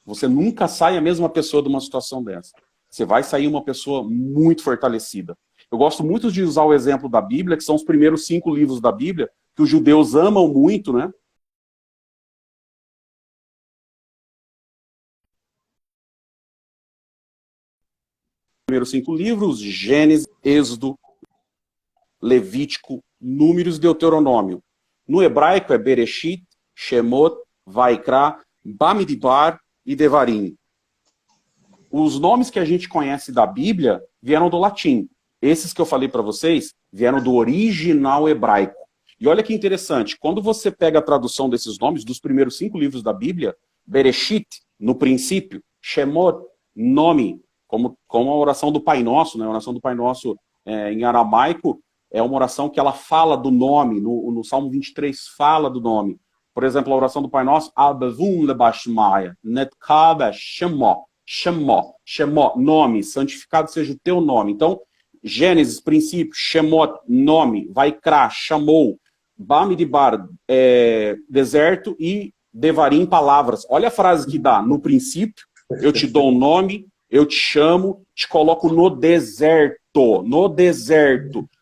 Você nunca sai a mesma pessoa de uma situação dessa. Você vai sair uma pessoa muito fortalecida. Eu gosto muito de usar o exemplo da Bíblia, que são os primeiros 5 livros da Bíblia, que os judeus amam muito, né? primeiros 5 livros, Gênesis, Êxodo, Levítico, Números e Deuteronômio. No hebraico é Bereshit, Shemot, Vaikra, Bamidbar e Devarim. Os nomes que a gente conhece da Bíblia vieram do latim. Esses que eu falei para vocês vieram do original hebraico. E olha que interessante, quando você pega a tradução desses nomes, dos primeiros 5 livros da Bíblia, Bereshit, no princípio, Shemot, nome, como a oração do Pai Nosso, né? A oração do Pai Nosso em aramaico é uma oração que ela fala do nome, no Salmo 23 fala do nome. Por exemplo, a oração do Pai Nosso, Abavum lebashmaya, netkaba shemó, shemó, shemó, nome, santificado seja o teu nome. Então, Gênesis, princípio, Shemot, nome, Vaikra, chamou, Bamidbar, deserto e Devarim, palavras. Olha a frase que dá, no princípio, eu te dou um nome, eu te chamo, te coloco no deserto,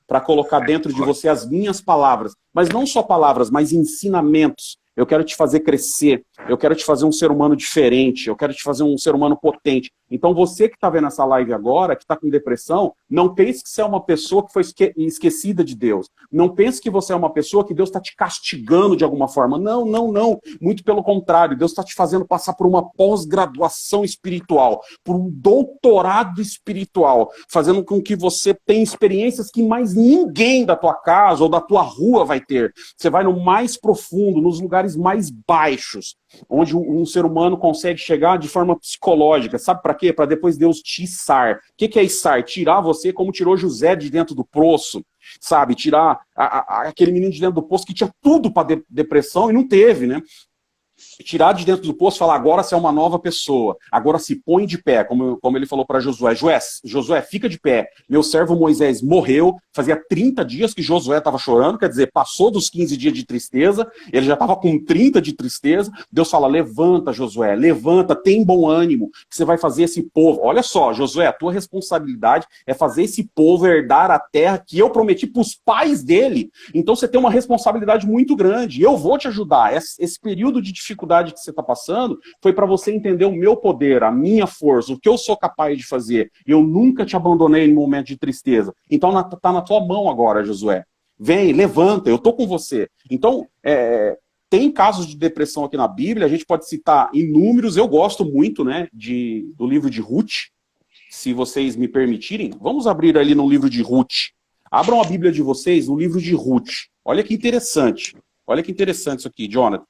para colocar dentro de você as minhas palavras. Mas não só palavras, mas ensinamentos. Eu quero te fazer crescer, eu quero te fazer um ser humano diferente, eu quero te fazer um ser humano potente. Então você que está vendo essa live agora, que está com depressão, não pense que você é uma pessoa que foi esquecida de Deus. Não pense que você é uma pessoa que Deus está te castigando de alguma forma. Não, não, não. Muito pelo contrário, Deus está te fazendo passar por uma pós-graduação espiritual, por um doutorado espiritual, fazendo com que você tenha experiências que mais ninguém da tua casa ou da tua rua vai ter. Você vai no mais profundo, nos lugares mais baixos, onde um ser humano consegue chegar de forma psicológica. Sabe para quê? Para depois Deus te içar. O que é içar? Tirar você como tirou José de dentro do poço, sabe? Tirar aquele menino de dentro do poço que tinha tudo para depressão e não teve, né? Tirar de dentro do poço e falar, agora você é uma nova pessoa, agora se põe de pé, como ele falou para Josué. Josué, fica de pé. Meu servo Moisés morreu, fazia 30 dias que Josué estava chorando, quer dizer, passou dos 15 dias de tristeza, ele já estava com 30 de tristeza. Deus fala, levanta, Josué, levanta, tem bom ânimo, que você vai fazer esse povo. Olha só, Josué, a tua responsabilidade é fazer esse povo herdar a terra que eu prometi para os pais dele. Então você tem uma responsabilidade muito grande, eu vou te ajudar. Esse período de dificuldade que você está passando foi para você entender o meu poder, a minha força, o que eu sou capaz de fazer. Eu nunca te abandonei em momento de tristeza. Então está na tua mão agora, Josué. Vem, levanta, eu estou com você. Então, tem casos de depressão aqui na Bíblia, a gente pode citar inúmeros. Eu gosto muito, né, do livro de Ruth, se vocês me permitirem. Vamos abrir ali no livro de Ruth. Abram a Bíblia de vocês no livro de Ruth. Olha que interessante. Olha que interessante isso aqui, Jonathan.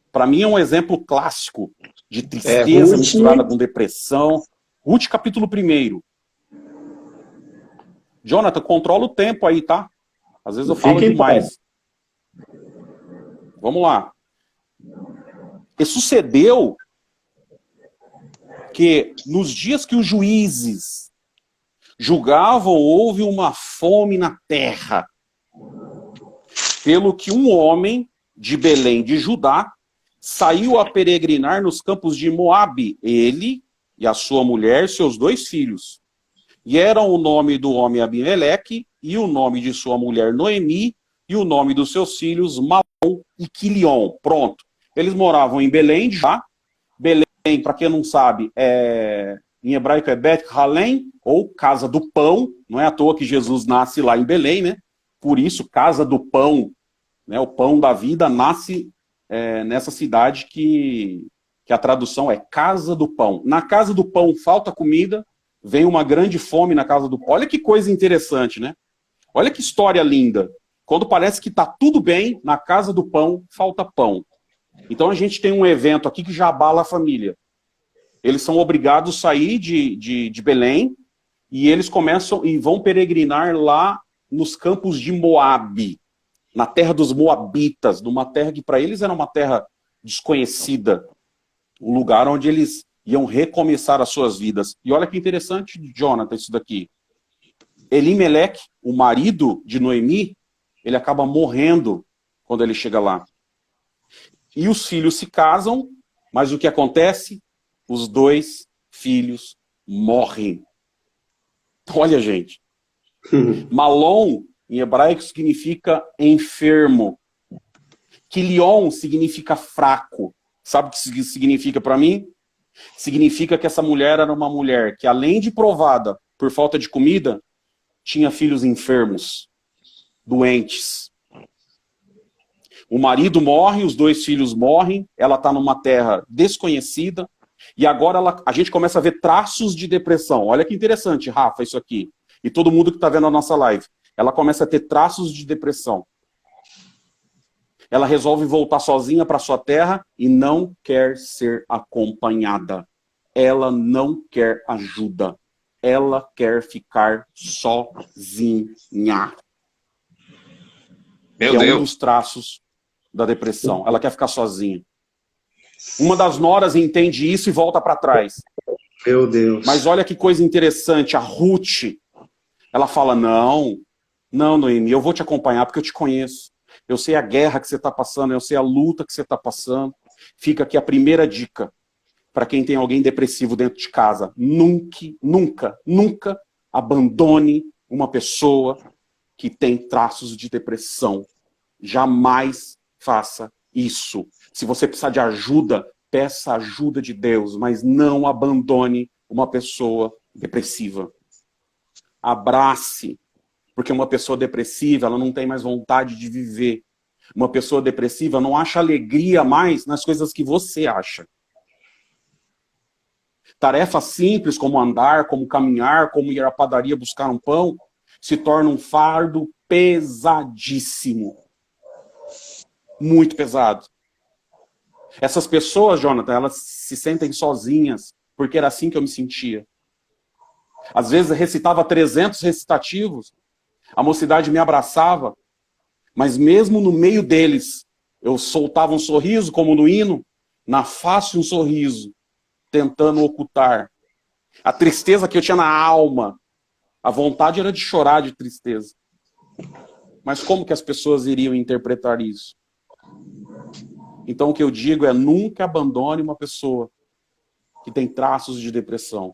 Para mim é um exemplo clássico de tristeza misturada com depressão. Ruth, capítulo 1. Jonathan, controla o tempo aí, tá? Às vezes eu falo demais. Vamos lá. E sucedeu que nos dias que os juízes julgavam, houve uma fome na terra, pelo que um homem de Belém de Judá saiu a peregrinar nos campos de Moabe, ele e a sua mulher, seus 2 filhos. E eram o nome do homem Abimeleque, e o nome de sua mulher Noemi, e o nome dos seus filhos Malom e Quilion. Pronto. Eles moravam em Belém, já. Belém, para quem não sabe, em hebraico é Bet Halem, ou Casa do Pão. Não é à toa que Jesus nasce lá em Belém, né? Por isso, Casa do Pão, né? O pão da vida nasce nessa cidade que a tradução é Casa do Pão. Na Casa do Pão falta comida, vem uma grande fome na Casa do Pão. Olha que coisa interessante, né? Olha que história linda. Quando parece que está tudo bem, na Casa do Pão falta pão. Então a gente tem um evento aqui que já abala a família. Eles são obrigados a sair de Belém e eles começam e vão peregrinar lá nos campos de Moabe, na terra dos Moabitas, numa terra que para eles era uma terra desconhecida, um lugar onde eles iam recomeçar as suas vidas. E olha que interessante, Jonathan, isso daqui. Elimeleque, o marido de Noemi, ele acaba morrendo quando ele chega lá. E os filhos se casam, mas o que acontece? Os 2 filhos morrem. Olha, gente. Malom, em hebraico, significa enfermo. Quilion significa fraco. Sabe o que significa para mim? Significa que essa mulher era uma mulher que, além de provada por falta de comida, tinha filhos enfermos, doentes. O marido morre, os 2 filhos morrem, ela está numa terra desconhecida, e agora a gente começa a ver traços de depressão. Olha que interessante, Rafa, isso aqui. E todo mundo que está vendo a nossa live. Ela começa a ter traços de depressão. Ela resolve voltar sozinha para sua terra e não quer ser acompanhada. Ela não quer ajuda. Ela quer ficar sozinha. Meu Que Deus. é um dos traços da depressão. Ela quer ficar sozinha. Uma das noras entende isso e volta para trás. Meu Deus. Mas olha que coisa interessante, a Ruth, ela fala, não, Noemi, eu vou te acompanhar porque eu te conheço. Eu sei a guerra que você está passando, eu sei a luta que você está passando. Fica aqui a primeira dica para quem tem alguém depressivo dentro de casa. Nunca abandone uma pessoa que tem traços de depressão. Jamais faça isso. Se você precisar de ajuda, peça ajuda de Deus, mas não abandone uma pessoa depressiva. Abrace, porque uma pessoa depressiva, ela não tem mais vontade de viver. Uma pessoa depressiva não acha alegria mais nas coisas que você acha. Tarefas simples como andar, como caminhar, como ir à padaria buscar um pão, se torna um fardo pesadíssimo. Muito pesado. Essas pessoas, Jonathan, elas se sentem sozinhas, porque era assim que eu me sentia. Às vezes recitava 300 recitativos, a mocidade me abraçava, mas mesmo no meio deles, eu soltava um sorriso, como no hino, na face um sorriso, tentando ocultar a tristeza que eu tinha na alma. A vontade era de chorar de tristeza. Mas como que as pessoas iriam interpretar isso? Então o que eu digo é, nunca abandone uma pessoa que tem traços de depressão.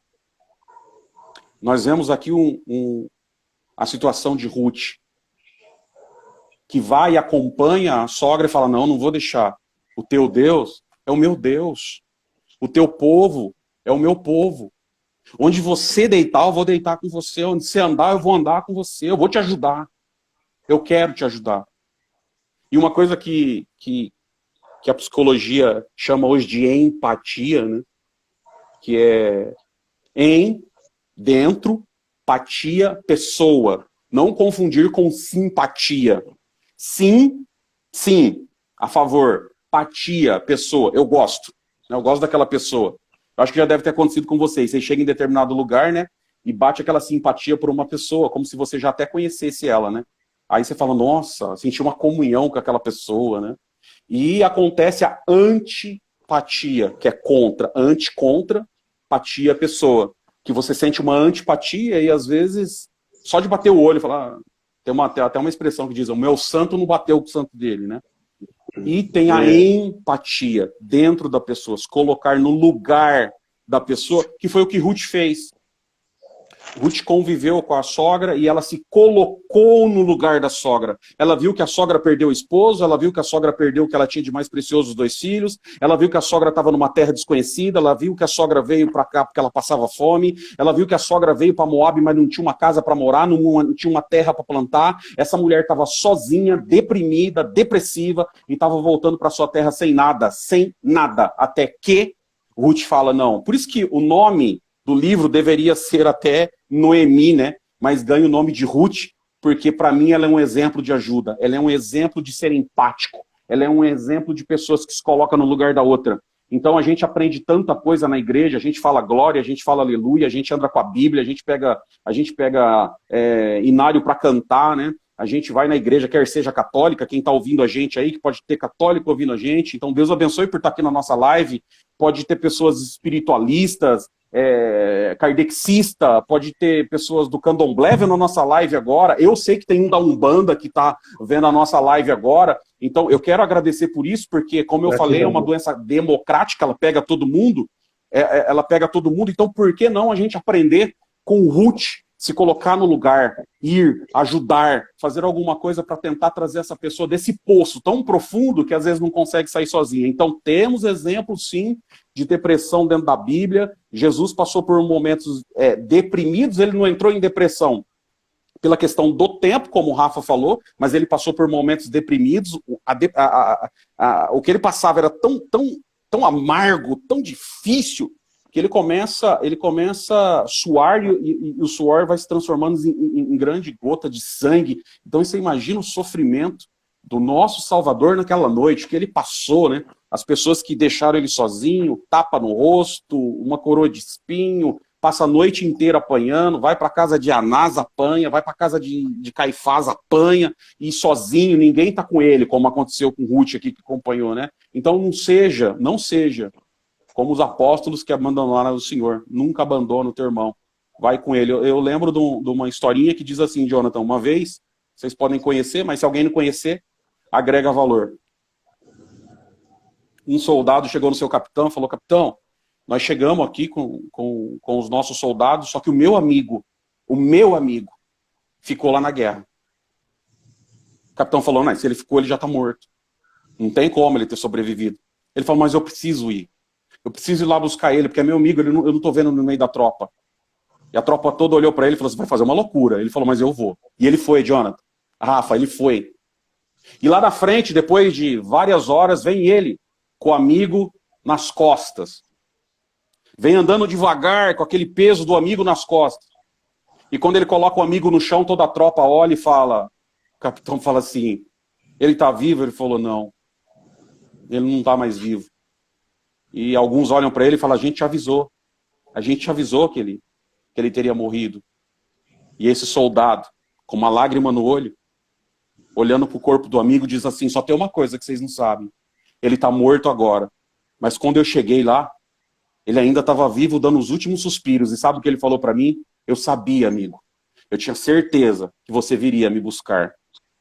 Nós vemos aqui a situação de Ruth, que vai e acompanha a sogra e fala, não vou deixar. O teu Deus é o meu Deus. O teu povo é o meu povo. Onde você deitar, eu vou deitar com você. Onde você andar, eu vou andar com você. Eu vou te ajudar. Eu quero te ajudar. E uma coisa que a psicologia chama hoje de empatia, né? Que é dentro, patia, pessoa. Não confundir com simpatia. Sim, a favor. Patia, pessoa. Eu gosto. Eu gosto daquela pessoa. Eu acho que já deve ter acontecido com vocês. Você chega em determinado lugar, né? E bate aquela simpatia por uma pessoa, como se você já até conhecesse ela, né? Aí você fala, nossa, senti uma comunhão com aquela pessoa, né? E acontece a antipatia, que é contra. Anti-contra, patia, pessoa. Que você sente uma antipatia e às vezes, só de bater o olho, falar, tem até uma expressão que diz, o meu santo não bateu com o santo dele, né? E tem a empatia dentro da pessoa, se colocar no lugar da pessoa, que foi o que Ruth fez. Ruth conviveu com a sogra e ela se colocou no lugar da sogra. Ela viu que a sogra perdeu o esposo, ela viu que a sogra perdeu o que ela tinha de mais precioso, os 2 filhos, ela viu que a sogra estava numa terra desconhecida, ela viu que a sogra veio para cá porque ela passava fome, ela viu que a sogra veio para Moab, mas não tinha uma casa para morar, não tinha uma terra para plantar. Essa mulher estava sozinha, deprimida, depressiva, e estava voltando para sua terra sem nada, até que Ruth fala, não. Por isso que o nome do livro deveria ser até Noemi, né? Mas ganha o nome de Ruth, porque para mim ela é um exemplo de ajuda, ela é um exemplo de ser empático, ela é um exemplo de pessoas que se colocam no lugar da outra. Então a gente aprende tanta coisa na igreja, a gente fala glória, a gente fala aleluia, a gente anda com a Bíblia, a gente pega inário para cantar, né? A gente vai na igreja, quer seja católica, quem está ouvindo a gente aí, que pode ter católico ouvindo a gente. Então Deus abençoe por estar aqui na nossa live. Pode ter pessoas espiritualistas, kardexista, pode ter pessoas do candomblé vendo a nossa live agora. Eu sei que tem um da Umbanda que está vendo a nossa live agora. Então eu quero agradecer por isso, porque, como eu falei, é uma doença democrática, ela pega todo mundo. Então por que não a gente aprender com Ruth, se colocar no lugar, ir, ajudar, fazer alguma coisa para tentar trazer essa pessoa desse poço tão profundo que às vezes não consegue sair sozinha. Então temos exemplos, sim, de depressão dentro da Bíblia. Jesus passou por momentos deprimidos, ele não entrou em depressão pela questão do tempo, como o Rafa falou, mas ele passou por momentos deprimidos. O que ele passava era tão amargo, tão difícil, que ele começa a suar e o suor vai se transformando em grande gota de sangue. Então você imagina o sofrimento do nosso Salvador naquela noite, que ele passou, né? As pessoas que deixaram ele sozinho, tapa no rosto, uma coroa de espinho, passa a noite inteira apanhando, vai para casa de Anás, apanha, vai para casa de Caifás, apanha, e sozinho, ninguém está com ele, como aconteceu com Ruth aqui, que acompanhou, né? Então não seja como os apóstolos que abandonaram o Senhor. Nunca abandona o teu irmão. Vai com ele. Eu lembro de uma historinha que diz assim, Jonathan, uma vez, vocês podem conhecer, mas se alguém não conhecer, agrega valor. Um soldado chegou no seu capitão e falou, capitão, nós chegamos aqui com os nossos soldados, só que o meu amigo, ficou lá na guerra. O capitão falou, não, se ele ficou, ele já está morto. Não tem como ele ter sobrevivido. Ele falou, mas eu preciso ir. Eu preciso ir lá buscar ele, porque é meu amigo, eu não estou vendo no meio da tropa. E a tropa toda olhou para ele e falou, você vai fazer uma loucura. Ele falou, mas eu vou. E ele foi, Jonathan. Rafa, ele foi. E lá na frente, depois de várias horas, vem ele, com o amigo nas costas. Vem andando devagar, com aquele peso do amigo nas costas. E quando ele coloca o amigo no chão, toda a tropa olha e fala, o capitão fala assim, ele está vivo? Ele falou, não. Ele não está mais vivo. E alguns olham para ele e falam, a gente te avisou que ele teria morrido. E esse soldado, com uma lágrima no olho, olhando para o corpo do amigo, diz assim, só tem uma coisa que vocês não sabem. Ele está morto agora. Mas quando eu cheguei lá, ele ainda estava vivo, dando os últimos suspiros. E sabe o que ele falou para mim? Eu sabia, amigo. Eu tinha certeza que você viria me buscar.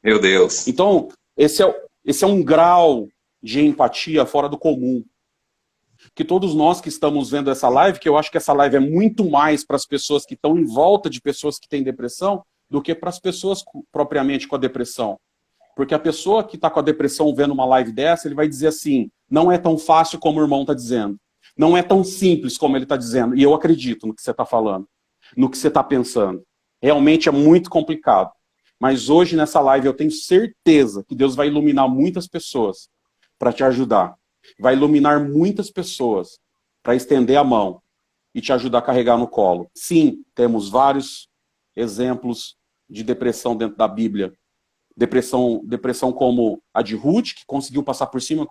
Meu Deus. Então, esse é um grau de empatia fora do comum. Que todos nós que estamos vendo essa live, que eu acho que essa live é muito mais para as pessoas que estão em volta de pessoas que têm depressão, do que para as pessoas propriamente com a depressão. Porque a pessoa que está com a depressão vendo uma live dessa, ele vai dizer assim, não é tão fácil como o irmão está dizendo. Não é tão simples como ele está dizendo. E eu acredito no que você está falando, no que você está pensando. Realmente é muito complicado. Mas hoje nessa live eu tenho certeza que Deus vai iluminar muitas pessoas para te ajudar. Vai iluminar muitas pessoas para estender a mão e te ajudar a carregar no colo. Sim, temos vários exemplos de depressão dentro da Bíblia. Depressão como a de Ruth, que conseguiu passar por cima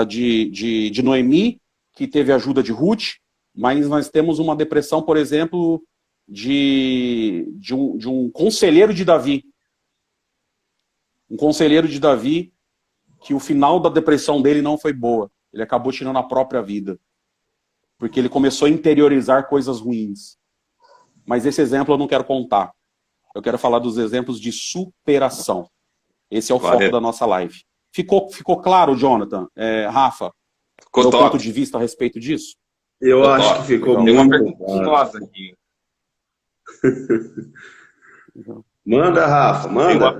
de Noemi, que teve a ajuda de Ruth, mas nós temos uma depressão, por exemplo, de um conselheiro de Davi. Um conselheiro de Davi que o final da depressão dele não foi boa. Ele acabou tirando a própria vida. Porque ele começou a interiorizar coisas ruins. Mas esse exemplo eu não quero contar. Eu quero falar dos exemplos de superação. Esse é o foco da nossa live. Ficou claro, Jonathan? Rafa? Ficou top. Ponto de vista a respeito disso? Eu acho que ficou muito. Tem uma pergunta nossa aqui. Manda, Rafa, manda.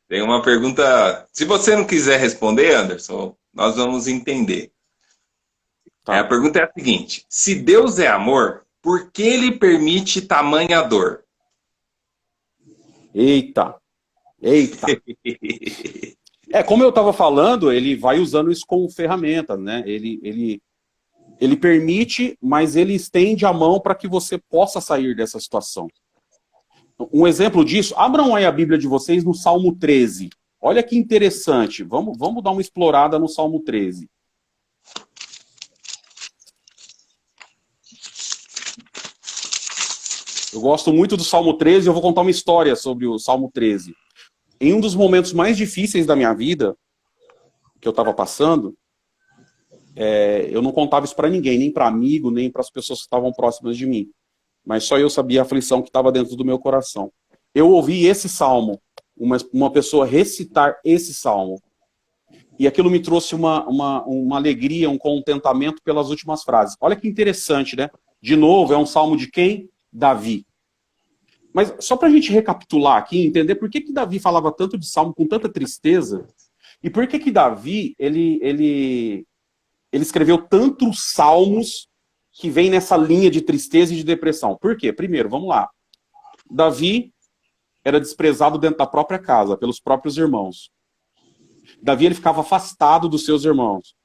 Tem uma pergunta. Se você não quiser responder, Anderson, nós vamos entender. Tá. A pergunta é a seguinte: se Deus é amor, por que ele permite tamanha dor? Eita! Como eu estava falando, ele vai usando isso como ferramenta, né? Ele permite, mas ele estende a mão para que você possa sair dessa situação. Um exemplo disso, abram aí a Bíblia de vocês no Salmo 13. Olha que interessante. Vamos dar uma explorada no Salmo 13. Eu gosto muito do Salmo 13 e eu vou contar uma história sobre o Salmo 13. Em um dos momentos mais difíceis da minha vida, que eu estava passando, eu não contava isso para ninguém, nem para amigo, nem para as pessoas que estavam próximas de mim. Mas só eu sabia a aflição que estava dentro do meu coração. Eu ouvi esse salmo, uma pessoa recitar esse salmo. E aquilo me trouxe uma alegria, um contentamento pelas últimas frases. Olha que interessante, né? De novo, é um salmo de quem? Davi. Mas só para a gente recapitular aqui, entender por que Davi falava tanto de salmo com tanta tristeza, e por que Davi ele escreveu tantos salmos que vem nessa linha de tristeza e de depressão. Por quê? Primeiro, vamos lá. Davi era desprezado dentro da própria casa, pelos próprios irmãos. Davi ele ficava afastado dos seus irmãos.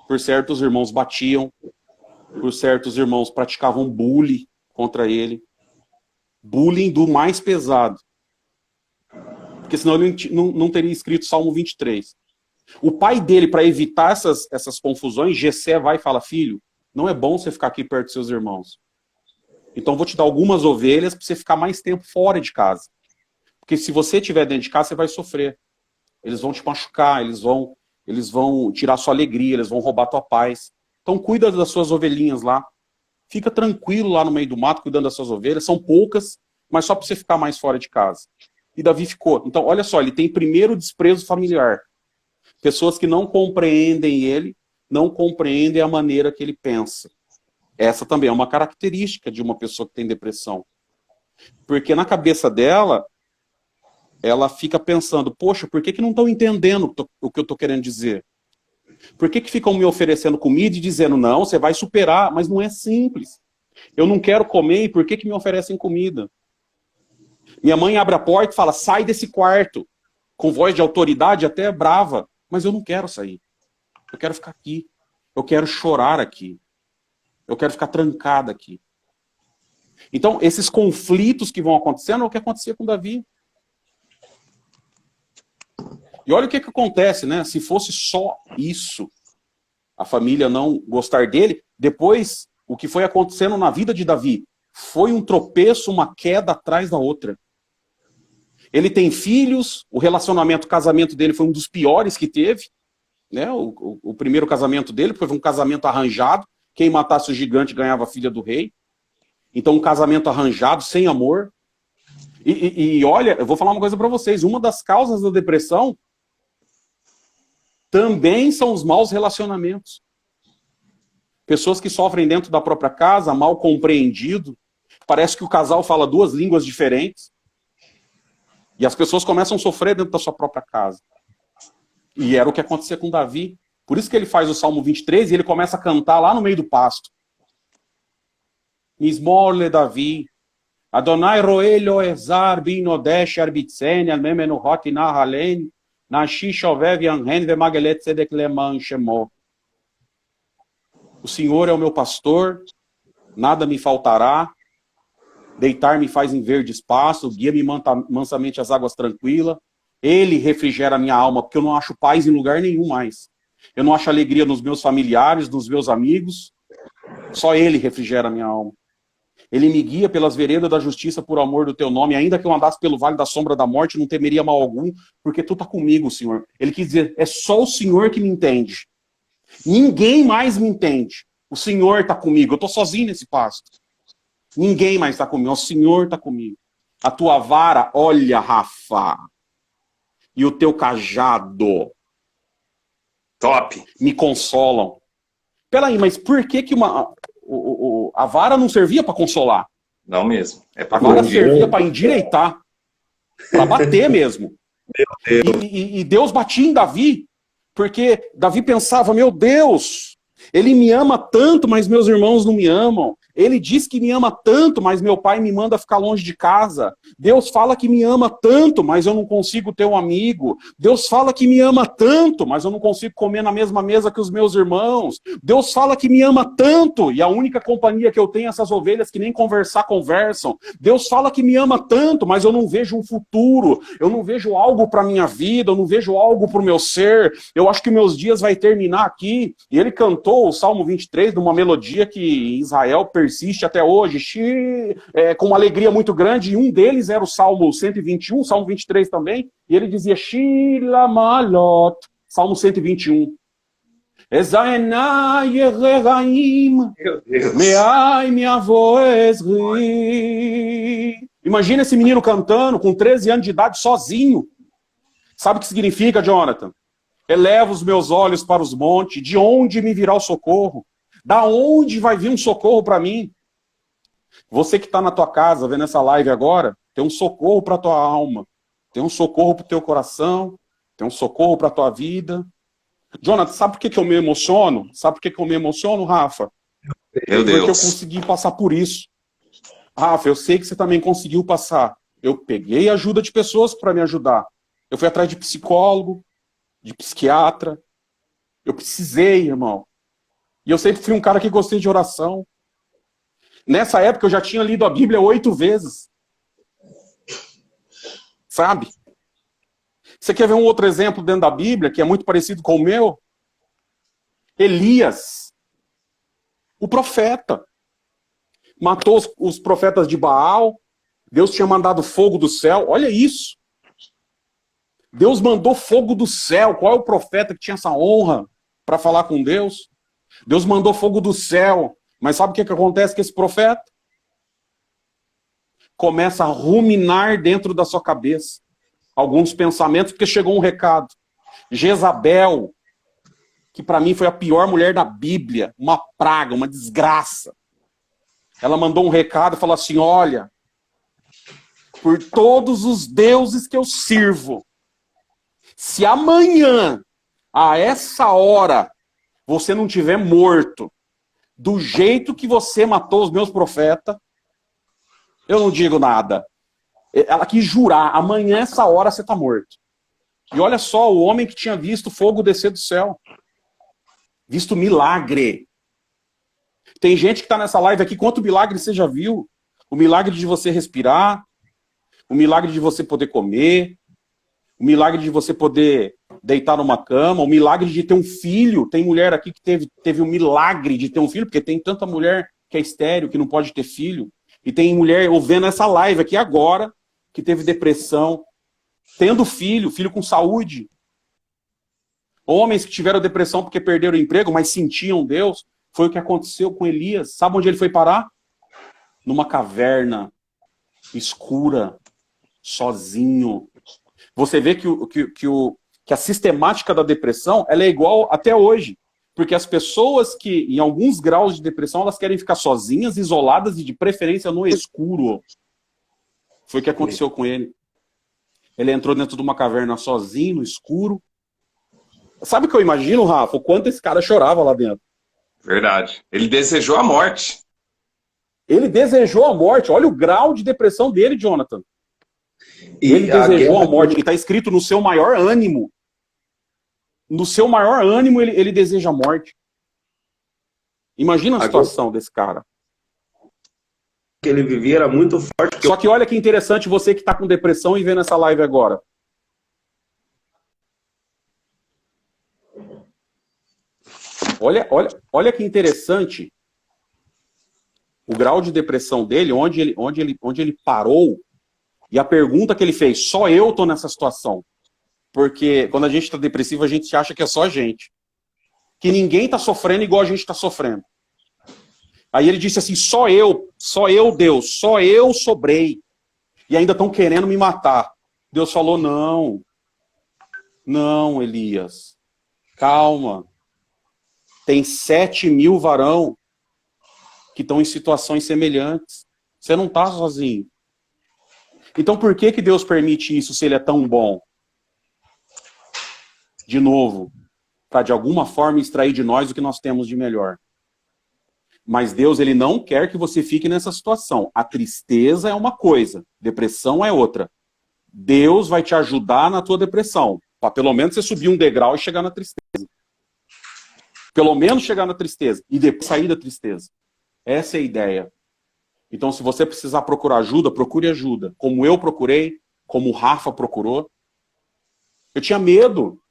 Por certos irmãos batiam, por certos irmãos praticavam bullying contra ele. Bullying do mais pesado. Porque senão ele não teria escrito Salmo 23. O pai dele, para evitar essas confusões, Jessé vai e fala, filho, não é bom você ficar aqui perto dos seus irmãos. Então vou te dar algumas ovelhas para você ficar mais tempo fora de casa. Porque se você estiver dentro de casa, você vai sofrer. Eles vão te machucar, eles vão tirar sua alegria, eles vão roubar tua paz. Então cuida das suas ovelhinhas lá. Fica tranquilo lá no meio do mato, cuidando das suas ovelhas. São poucas, mas só para você ficar mais fora de casa. E Davi ficou. Então, olha só, ele tem primeiro desprezo familiar. Pessoas que não compreendem ele, não compreendem a maneira que ele pensa. Essa também é uma característica de uma pessoa que tem depressão. Porque na cabeça dela, ela fica pensando, poxa, por que não estão entendendo o que eu estou querendo dizer? Por que ficam me oferecendo comida e dizendo, não, você vai superar, mas não é simples. Eu não quero comer, e por que me oferecem comida? Minha mãe abre a porta e fala, sai desse quarto, com voz de autoridade até brava, mas eu não quero sair. Eu quero ficar aqui. Eu quero chorar aqui. Eu quero ficar trancada aqui. Então, esses conflitos que vão acontecendo é o que acontecia com Davi. E olha o que acontece, né? Se fosse só isso, a família não gostar dele, depois, o que foi acontecendo na vida de Davi foi um tropeço, uma queda atrás da outra. Ele tem filhos, o relacionamento, o casamento dele foi um dos piores que teve, né? O primeiro casamento dele foi um casamento arranjado, quem matasse o gigante ganhava a filha do rei. Então um casamento arranjado, sem amor. E olha, eu vou falar uma coisa para vocês, uma das causas da depressão também são os maus relacionamentos. Pessoas que sofrem dentro da própria casa, mal compreendido, parece que o casal fala duas línguas diferentes. E as pessoas começam a sofrer dentro da sua própria casa. E era o que acontecia com Davi. Por isso que ele faz o Salmo 23 e ele começa a cantar lá no meio do pasto. Mismorle Davi. Adonai roelo ezar binodesh arbitsen almemenu hot nahalen nashi shovev yanhen vemagelet sedek leman shemo. O Senhor é o meu pastor, nada me faltará. Deitar-me faz em verdes pastos, guia-me mansamente às águas tranquilas. Ele refrigera a minha alma, porque eu não acho paz em lugar nenhum mais. Eu não acho alegria nos meus familiares, nos meus amigos. Só Ele refrigera a minha alma. Ele me guia pelas veredas da justiça por amor do teu nome. Ainda que eu andasse pelo vale da sombra da morte, não temeria mal algum, porque tu está comigo, Senhor. Ele quis dizer, é só o Senhor que me entende. Ninguém mais me entende. O Senhor está comigo. Eu estou sozinho nesse pasto. Ninguém mais está comigo, o Senhor está comigo. A tua vara, olha, Rafa, e o teu cajado, top, me consolam. Peraí, mas por que a vara não servia para consolar? Não mesmo. É para a vara servia para endireitar, para bater mesmo. Meu Deus. E Deus batia em Davi, porque Davi pensava, meu Deus, ele me ama tanto, mas meus irmãos não me amam. Ele diz que me ama tanto, mas meu pai me manda ficar longe de casa. Deus fala que me ama tanto, mas eu não consigo ter um amigo. Deus fala que me ama tanto, mas eu não consigo comer na mesma mesa que os meus irmãos. Deus fala que me ama tanto, e a única companhia que eu tenho é essas ovelhas que nem conversar conversam. Deus fala que me ama tanto, mas eu não vejo um futuro. Eu não vejo algo para minha vida, eu não vejo algo para o meu ser. Eu acho que meus dias vai terminar aqui. E ele cantou o Salmo 23 numa melodia que em Israel persiste até hoje, com uma alegria muito grande, e um deles era o Salmo 121, Salmo 23 também, e ele dizia, Shila Malot, Salmo 121. Imagina esse menino cantando com 13 anos de idade, sozinho. Sabe o que significa, Jonathan? Eleva os meus olhos para os montes, de onde me virá o socorro? Da onde vai vir um socorro para mim? Você que está na tua casa, vendo essa live agora, tem um socorro para tua alma, tem um socorro para o teu coração, tem um socorro para tua vida. Jonathan, sabe por que eu me emociono? Sabe por que eu me emociono, Rafa? Meu Porque eu Deus. consegui passar por isso. Rafa, eu sei que você também conseguiu passar. Eu peguei ajuda de pessoas para me ajudar. Eu fui atrás de psicólogo, de psiquiatra. Eu precisei, irmão. E eu sempre fui um cara que gostei de oração. Nessa época eu já tinha lido a Bíblia 8 vezes. Sabe? Você quer ver um outro exemplo dentro da Bíblia, que é muito parecido com o meu? Elias, o profeta. Matou os profetas de Baal. Deus tinha mandado fogo do céu. Olha isso. Deus mandou fogo do céu. Qual é o profeta que tinha essa honra para falar com Deus? Deus mandou fogo do céu. Mas sabe o que acontece com esse profeta? Começa a ruminar dentro da sua cabeça alguns pensamentos, porque chegou um recado. Jezabel, que para mim foi a pior mulher da Bíblia, uma praga, uma desgraça. Ela mandou um recado e falou assim: olha, por todos os deuses que eu sirvo, se amanhã, a essa hora, você não tiver morto, do jeito que você matou os meus profetas, eu não digo nada. Ela quis jurar, amanhã, essa hora, você está morto. E olha só, o homem que tinha visto fogo descer do céu. Visto milagre. Tem gente que está nessa live aqui, quanto milagre você já viu? O milagre de você respirar, o milagre de você poder comer, o milagre de você poder deitar numa cama, o milagre de ter um filho. Tem mulher aqui que teve o milagre de ter um filho, porque tem tanta mulher que é estéril, que não pode ter filho. E tem mulher ouvindo essa live aqui agora, que teve depressão, tendo filho, filho com saúde. Homens que tiveram depressão porque perderam o emprego, mas sentiam Deus. Foi o que aconteceu com Elias. Sabe onde ele foi parar? Numa caverna escura, sozinho. Você vê que a sistemática da depressão ela é igual até hoje. Porque as pessoas que, em alguns graus de depressão, elas querem ficar sozinhas, isoladas e de preferência no escuro. Foi o que aconteceu com ele. Ele entrou dentro de uma caverna sozinho, no escuro. Sabe o que eu imagino, Rafa? O quanto esse cara chorava lá dentro. Verdade. Ele desejou a morte. Ele desejou a morte. Olha o grau de depressão dele, Jonathan. Ele desejou a morte. Ele está escrito no seu maior ânimo. No seu maior ânimo, ele deseja a morte. Imagina a situação desse cara. Que ele vivia era muito forte. Só que olha que interessante você que está com depressão e vendo essa live agora. Olha que interessante o grau de depressão dele, onde ele parou, e a pergunta que ele fez: só eu tô nessa situação. Porque quando a gente está depressivo, a gente acha que é só a gente. Que ninguém está sofrendo igual a gente está sofrendo. Aí ele disse assim: só eu, Deus, só eu sobrei. E ainda estão querendo me matar. Deus falou: não, Elias, calma. Tem 7.000 varão que estão em situações semelhantes. Você não está sozinho. Então por que Deus permite isso se ele é tão bom? De novo, para de alguma forma extrair de nós o que nós temos de melhor. Mas Deus, ele não quer que você fique nessa situação. A tristeza é uma coisa, depressão é outra. Deus vai te ajudar na tua depressão, para pelo menos você subir um degrau e chegar na tristeza. Pelo menos chegar na tristeza e depois sair da tristeza. Essa é a ideia. Então, se você precisar procurar ajuda, procure ajuda. Como eu procurei, como o Rafa procurou. Eu tinha medo.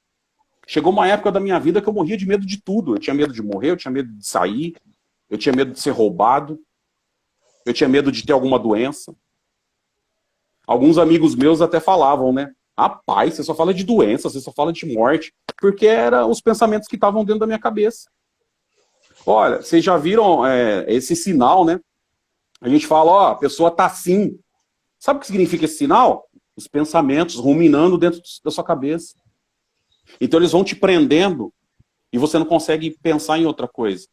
Chegou uma época da minha vida que eu morria de medo de tudo. Eu tinha medo de morrer, eu tinha medo de sair, eu tinha medo de ser roubado, eu tinha medo de ter alguma doença. Alguns amigos meus até falavam, né? Rapaz, você só fala de doença, você só fala de morte. Porque eram os pensamentos que estavam dentro da minha cabeça. Olha, vocês já viram esse sinal, né? A gente fala, ó, a pessoa tá assim. Sabe o que significa esse sinal? Os pensamentos ruminando dentro da sua cabeça. Então eles vão te prendendo e você não consegue pensar em outra coisa.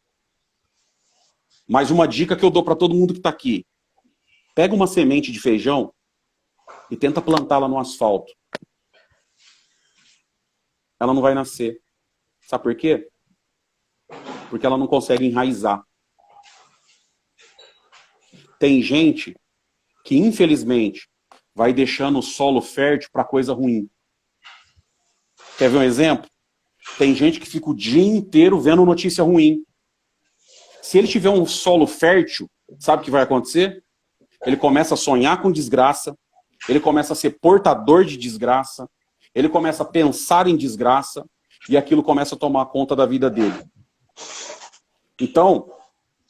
Mas uma dica que eu dou para todo mundo que está aqui. Pega uma semente de feijão e tenta plantá-la no asfalto. Ela não vai nascer. Sabe por quê? Porque ela não consegue enraizar. Tem gente que, infelizmente, vai deixando o solo fértil para coisa ruim. Quer ver um exemplo? Tem gente que fica o dia inteiro vendo notícia ruim. Se ele tiver um solo fértil, sabe o que vai acontecer? Ele começa a sonhar com desgraça, ele começa a ser portador de desgraça, ele começa a pensar em desgraça, e aquilo começa a tomar conta da vida dele. Então,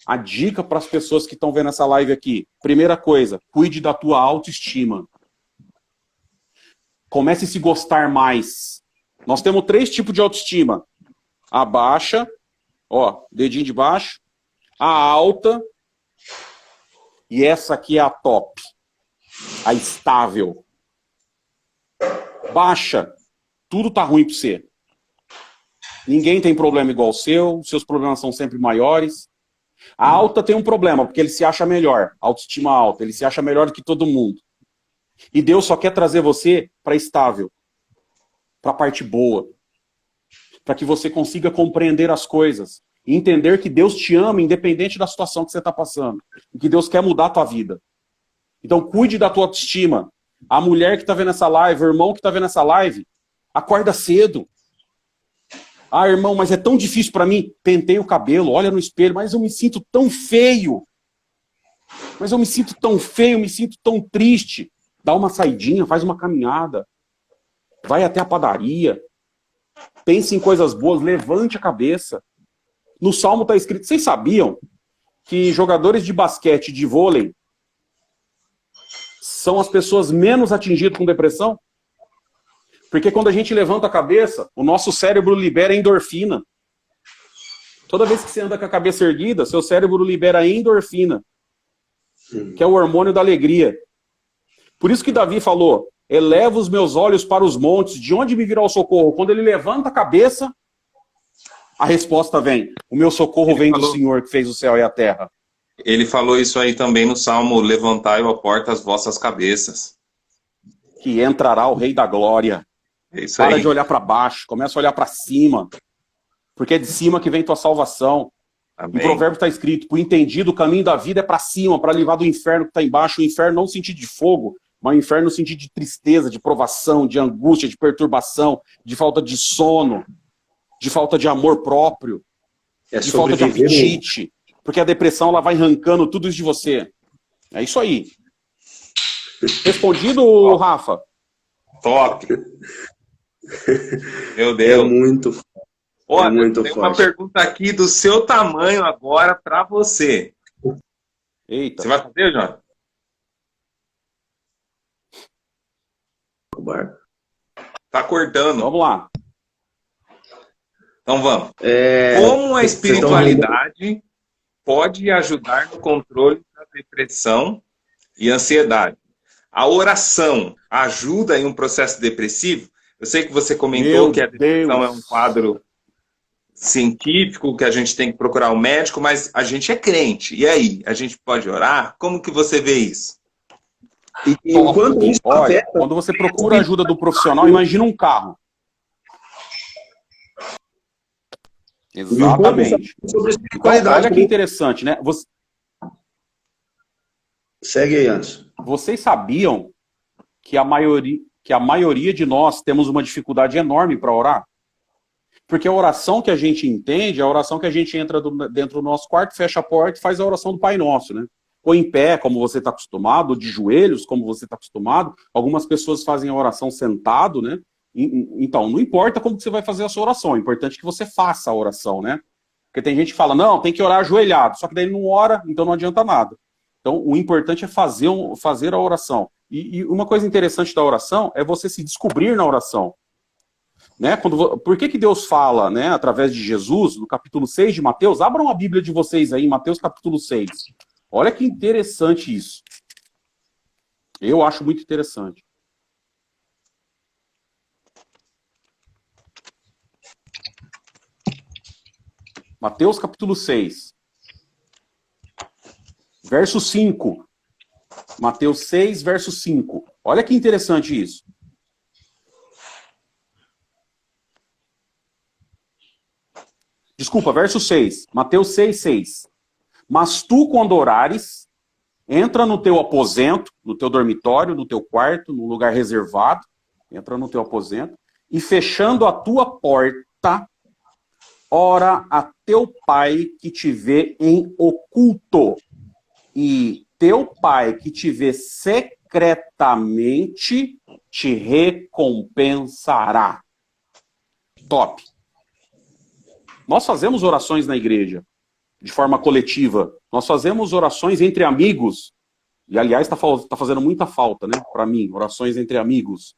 a dica para as pessoas que estão vendo essa live aqui, primeira coisa, cuide da tua autoestima. Comece a se gostar mais. Nós temos 3 tipos de autoestima. A baixa, ó, dedinho de baixo, a alta, e essa aqui é a top, a estável. Baixa, tudo tá ruim para você. Ninguém tem problema igual o seu, seus problemas são sempre maiores. A alta tem um problema, porque ele se acha melhor, autoestima alta, ele se acha melhor do que todo mundo. E Deus só quer trazer você para estável, para a parte boa, para que você consiga compreender as coisas, e entender que Deus te ama independente da situação que você está passando, e que Deus quer mudar a tua vida. Então cuide da tua autoestima. A mulher que está vendo essa live, o irmão que está vendo essa live, acorda cedo. Ah, irmão, mas é tão difícil para mim. Pentei o cabelo, olha no espelho, mas eu me sinto tão feio. Mas eu me sinto tão feio, me sinto tão triste. Dá uma saidinha, faz uma caminhada. Vai até a padaria. Pense em coisas boas, levante a cabeça. No Salmo está escrito, vocês sabiam que jogadores de basquete e de vôlei são as pessoas menos atingidas com depressão? Porque quando a gente levanta a cabeça, o nosso cérebro libera endorfina. Toda vez que você anda com a cabeça erguida, seu cérebro libera endorfina, que é o hormônio da alegria. Por isso que Davi falou, eleva os meus olhos para os montes, de onde me virá o socorro? Quando ele levanta a cabeça, a resposta vem, o meu socorro vem do Senhor que fez o céu e a terra. Ele falou isso aí também no Salmo, levantai, ó porta, as vossas cabeças. Que entrará o Rei da Glória. É isso Para aí. de olhar para baixo, começa a olhar para cima. Porque é de cima que vem tua salvação. Amém. Em Provérbio está escrito, o entendido, o caminho da vida é para cima, para livrar do inferno que está embaixo. O inferno não no sentido de fogo, mas o inferno no sentido de tristeza, de provação, de angústia, de perturbação, de falta de sono, de falta de amor próprio, de falta de apetite. Porque a depressão ela vai arrancando tudo isso de você. É isso aí. Respondido, Rafa? Top. Meu É Deus. muito, Olha, muito tem forte. uma pergunta aqui do seu tamanho agora para você. Eita. Você vai fazer, João? Tá cortando. Vamos lá. Então vamos. É, Como a vocês estão espiritualidade pode ajudar no controle da depressão e ansiedade? A oração ajuda em um processo depressivo? Eu sei que você comentou Meu que a depressão Deus. é um quadro científico, que a gente tem que procurar um médico, mas a gente é crente. E aí? A gente pode orar? Como que você vê isso? E enquanto isso Olha, afeta, quando você procura a ajuda do profissional, imagina um carro. Exatamente. sobre Então, espiritualidade. olha que interessante, né? Segue aí, Anderson. Vocês sabiam que a maioria de nós temos uma dificuldade enorme para orar? Porque a oração que a gente entende, a oração que a gente entra dentro do nosso quarto, fecha a porta e faz a oração do Pai Nosso, né? Ou em pé, como você está acostumado, ou de joelhos, como você está acostumado. Algumas pessoas fazem a oração sentado, né? Então, não importa como que você vai fazer a sua oração, é importante que você faça a oração, né? Porque tem gente que fala, não, tem que orar ajoelhado, só que daí ele não ora, então não adianta nada. Então, o importante é fazer a oração. E uma coisa interessante da oração é você se descobrir na oração. Né? Por que Deus fala, né, através de Jesus, no capítulo 6 de Mateus? Abram a Bíblia de vocês aí, Mateus capítulo 6. Olha que interessante isso. Eu acho muito interessante. Mateus capítulo 6. Verso 5. Mateus 6, verso 5. Olha que interessante isso. Desculpa, verso 6. Mateus 6, 6. Mas tu, quando orares, entra no teu aposento, no teu dormitório, no teu quarto, no lugar reservado, entra no teu aposento, e fechando a tua porta, ora a teu pai que te vê em oculto. E teu pai que te vê secretamente te recompensará. Top. Nós fazemos orações na igreja, de forma coletiva. Nós fazemos orações entre amigos. E, aliás, está fazendo muita falta, né? Para mim, orações entre amigos.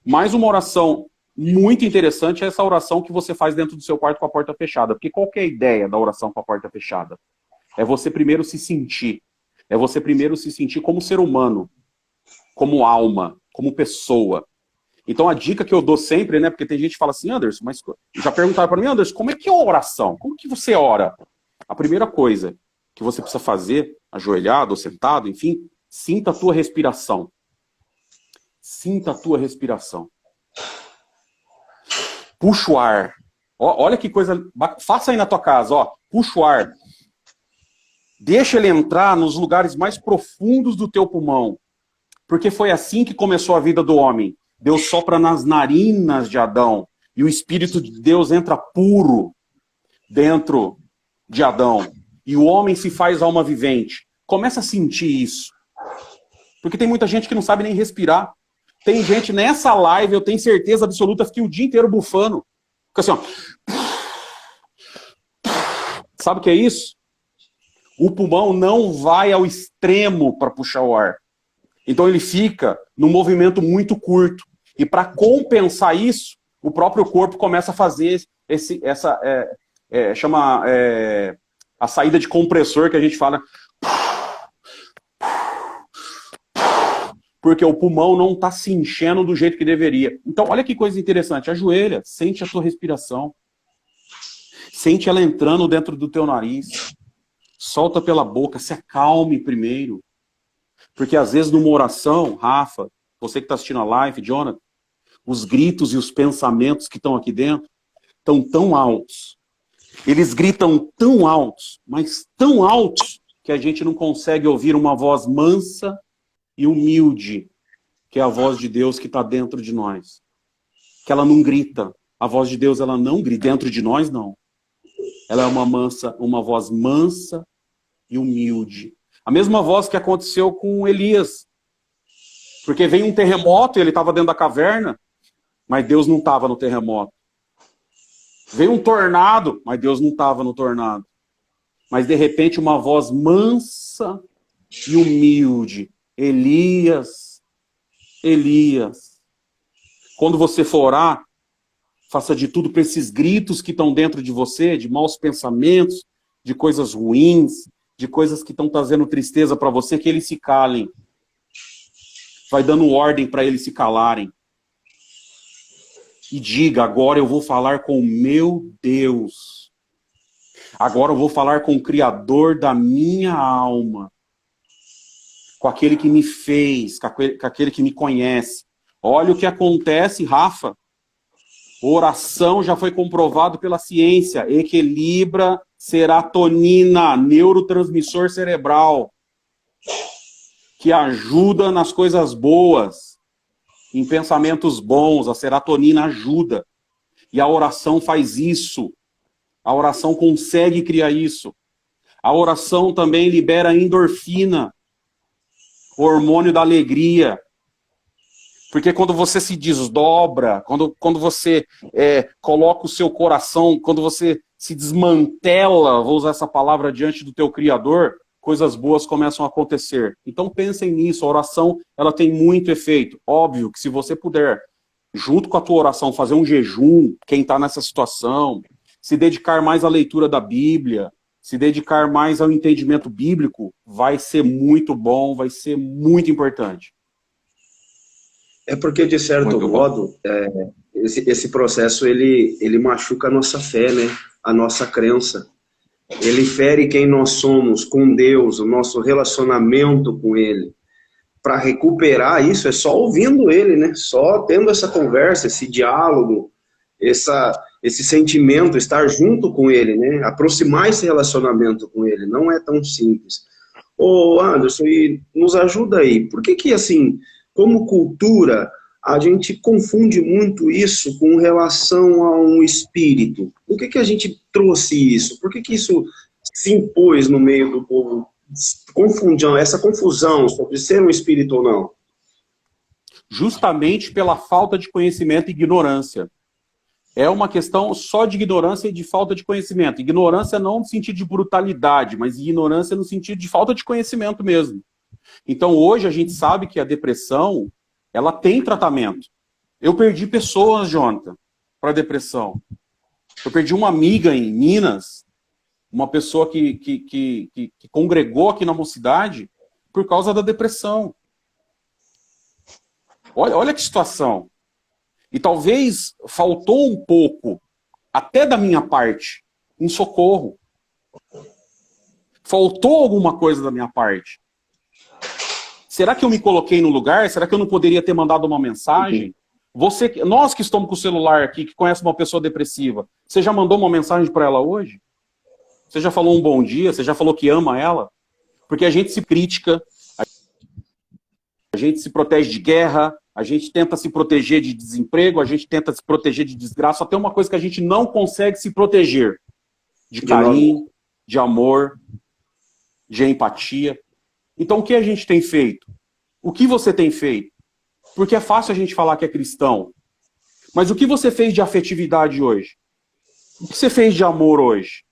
Mas uma oração muito interessante é essa oração que você faz dentro do seu quarto com a porta fechada. Porque qual que é a ideia da oração com a porta fechada? É você primeiro se sentir. É você primeiro se sentir como ser humano, como alma, como pessoa. Então a dica que eu dou sempre, né? Porque tem gente que fala assim, Anderson, mas já perguntaram para mim, Anderson, como é que é a oração? Como que você ora? A primeira coisa que você precisa fazer, ajoelhado ou sentado, enfim, sinta a tua respiração. Sinta a tua respiração. Puxa o ar. Olha que coisa... Faça aí na tua casa, ó. Puxa o ar. Deixa ele entrar nos lugares mais profundos do teu pulmão. Porque foi assim que começou a vida do homem. Deus sopra nas narinas de Adão. E o Espírito de Deus entra puro dentro de Adão. E o homem se faz alma vivente. Começa a sentir isso. Porque tem muita gente que não sabe nem respirar. Tem gente nessa live, eu tenho certeza absoluta, fiquei o dia inteiro bufando. Fica assim, ó. Sabe o que é isso? O pulmão não vai ao extremo para puxar o ar. Então ele fica num movimento muito curto. E para compensar isso, o próprio corpo começa a fazer a saída de compressor que a gente fala. Porque o pulmão não está se enchendo do jeito que deveria. Então, olha que coisa interessante. Ajoelha, sente a tua respiração. Sente ela entrando dentro do teu nariz. Solta pela boca, se acalme primeiro. Porque às vezes numa oração, Rafa, você que está assistindo a live, Jonathan, os gritos e os pensamentos que estão aqui dentro estão tão altos. Eles gritam tão altos, mas tão altos, que a gente não consegue ouvir uma voz mansa e humilde, que é a voz de Deus que está dentro de nós. Que ela não grita. A voz de Deus, ela não grita. Dentro de nós, não. Ela é uma voz mansa e humilde. A mesma voz que aconteceu com Elias. Porque veio um terremoto e ele estava dentro da caverna, mas Deus não estava no terremoto. Veio um tornado, mas Deus não estava no tornado. Mas de repente uma voz mansa e humilde. Elias, Elias. Quando você for orar, faça de tudo para esses gritos que estão dentro de você, de maus pensamentos, de coisas ruins, de coisas que estão trazendo tristeza para você, que eles se calem. Vai dando ordem para eles se calarem. E diga, agora eu vou falar com o meu Deus. Agora eu vou falar com o Criador da minha alma. Com aquele que me fez, com aquele que me conhece. Olha o que acontece, Rafa. Oração já foi comprovado pela ciência. Equilibra serotonina, neurotransmissor cerebral. Que ajuda nas coisas boas. Em pensamentos bons, a serotonina ajuda. E a oração faz isso. A oração consegue criar isso. A oração também libera endorfina, o hormônio da alegria. Porque quando você se desdobra, quando você coloca o seu coração, quando você se desmantela, vou usar essa palavra, diante do teu Criador, coisas boas começam a acontecer. Então pensem nisso, a oração ela tem muito efeito. Óbvio que se você puder, junto com a tua oração, fazer um jejum, quem está nessa situação, se dedicar mais à leitura da Bíblia, se dedicar mais ao entendimento bíblico, vai ser muito bom, vai ser muito importante. É porque, de certo modo, esse processo ele machuca a nossa fé, né? A nossa crença. Ele fere quem nós somos com Deus, o nosso relacionamento com Ele. para recuperar isso é só ouvindo ele, né? Só tendo essa conversa, esse diálogo, esse sentimento, estar junto com ele, né? Aproximar esse relacionamento com ele, não é tão simples. Ô Anderson, e nos ajuda aí, por que assim, como cultura, a gente confunde muito isso com relação a um espírito? Por que a gente trouxe isso? Por que isso se impôs no meio do povo? Essa confusão sobre ser um espírito ou não? Justamente pela falta de conhecimento e ignorância. É uma questão só de ignorância e de falta de conhecimento. Ignorância não no sentido de brutalidade, mas ignorância no sentido de falta de conhecimento mesmo. Então, hoje a gente sabe que a depressão, ela tem tratamento. Eu perdi pessoas, Jonathan, para depressão. Eu perdi uma amiga em Minas, uma pessoa que congregou aqui na mocidade por causa da depressão. Olha que situação. E talvez faltou um pouco, até da minha parte, em socorro. Faltou alguma coisa da minha parte. Será que eu me coloquei no lugar? Será que eu não poderia ter mandado uma mensagem? Nós que estamos com o celular aqui, que conhece uma pessoa depressiva, você já mandou uma mensagem para ela hoje? Você já falou um bom dia? Você já falou que ama ela? Porque a gente se critica, a gente se protege de guerra, a gente tenta se proteger de desemprego, a gente tenta se proteger de desgraça, até uma coisa que a gente não consegue se proteger. De carinho, de amor, de empatia. Então o que a gente tem feito? O que você tem feito? Porque é fácil a gente falar que é cristão. Mas o que você fez de afetividade hoje? O que você fez de amor hoje?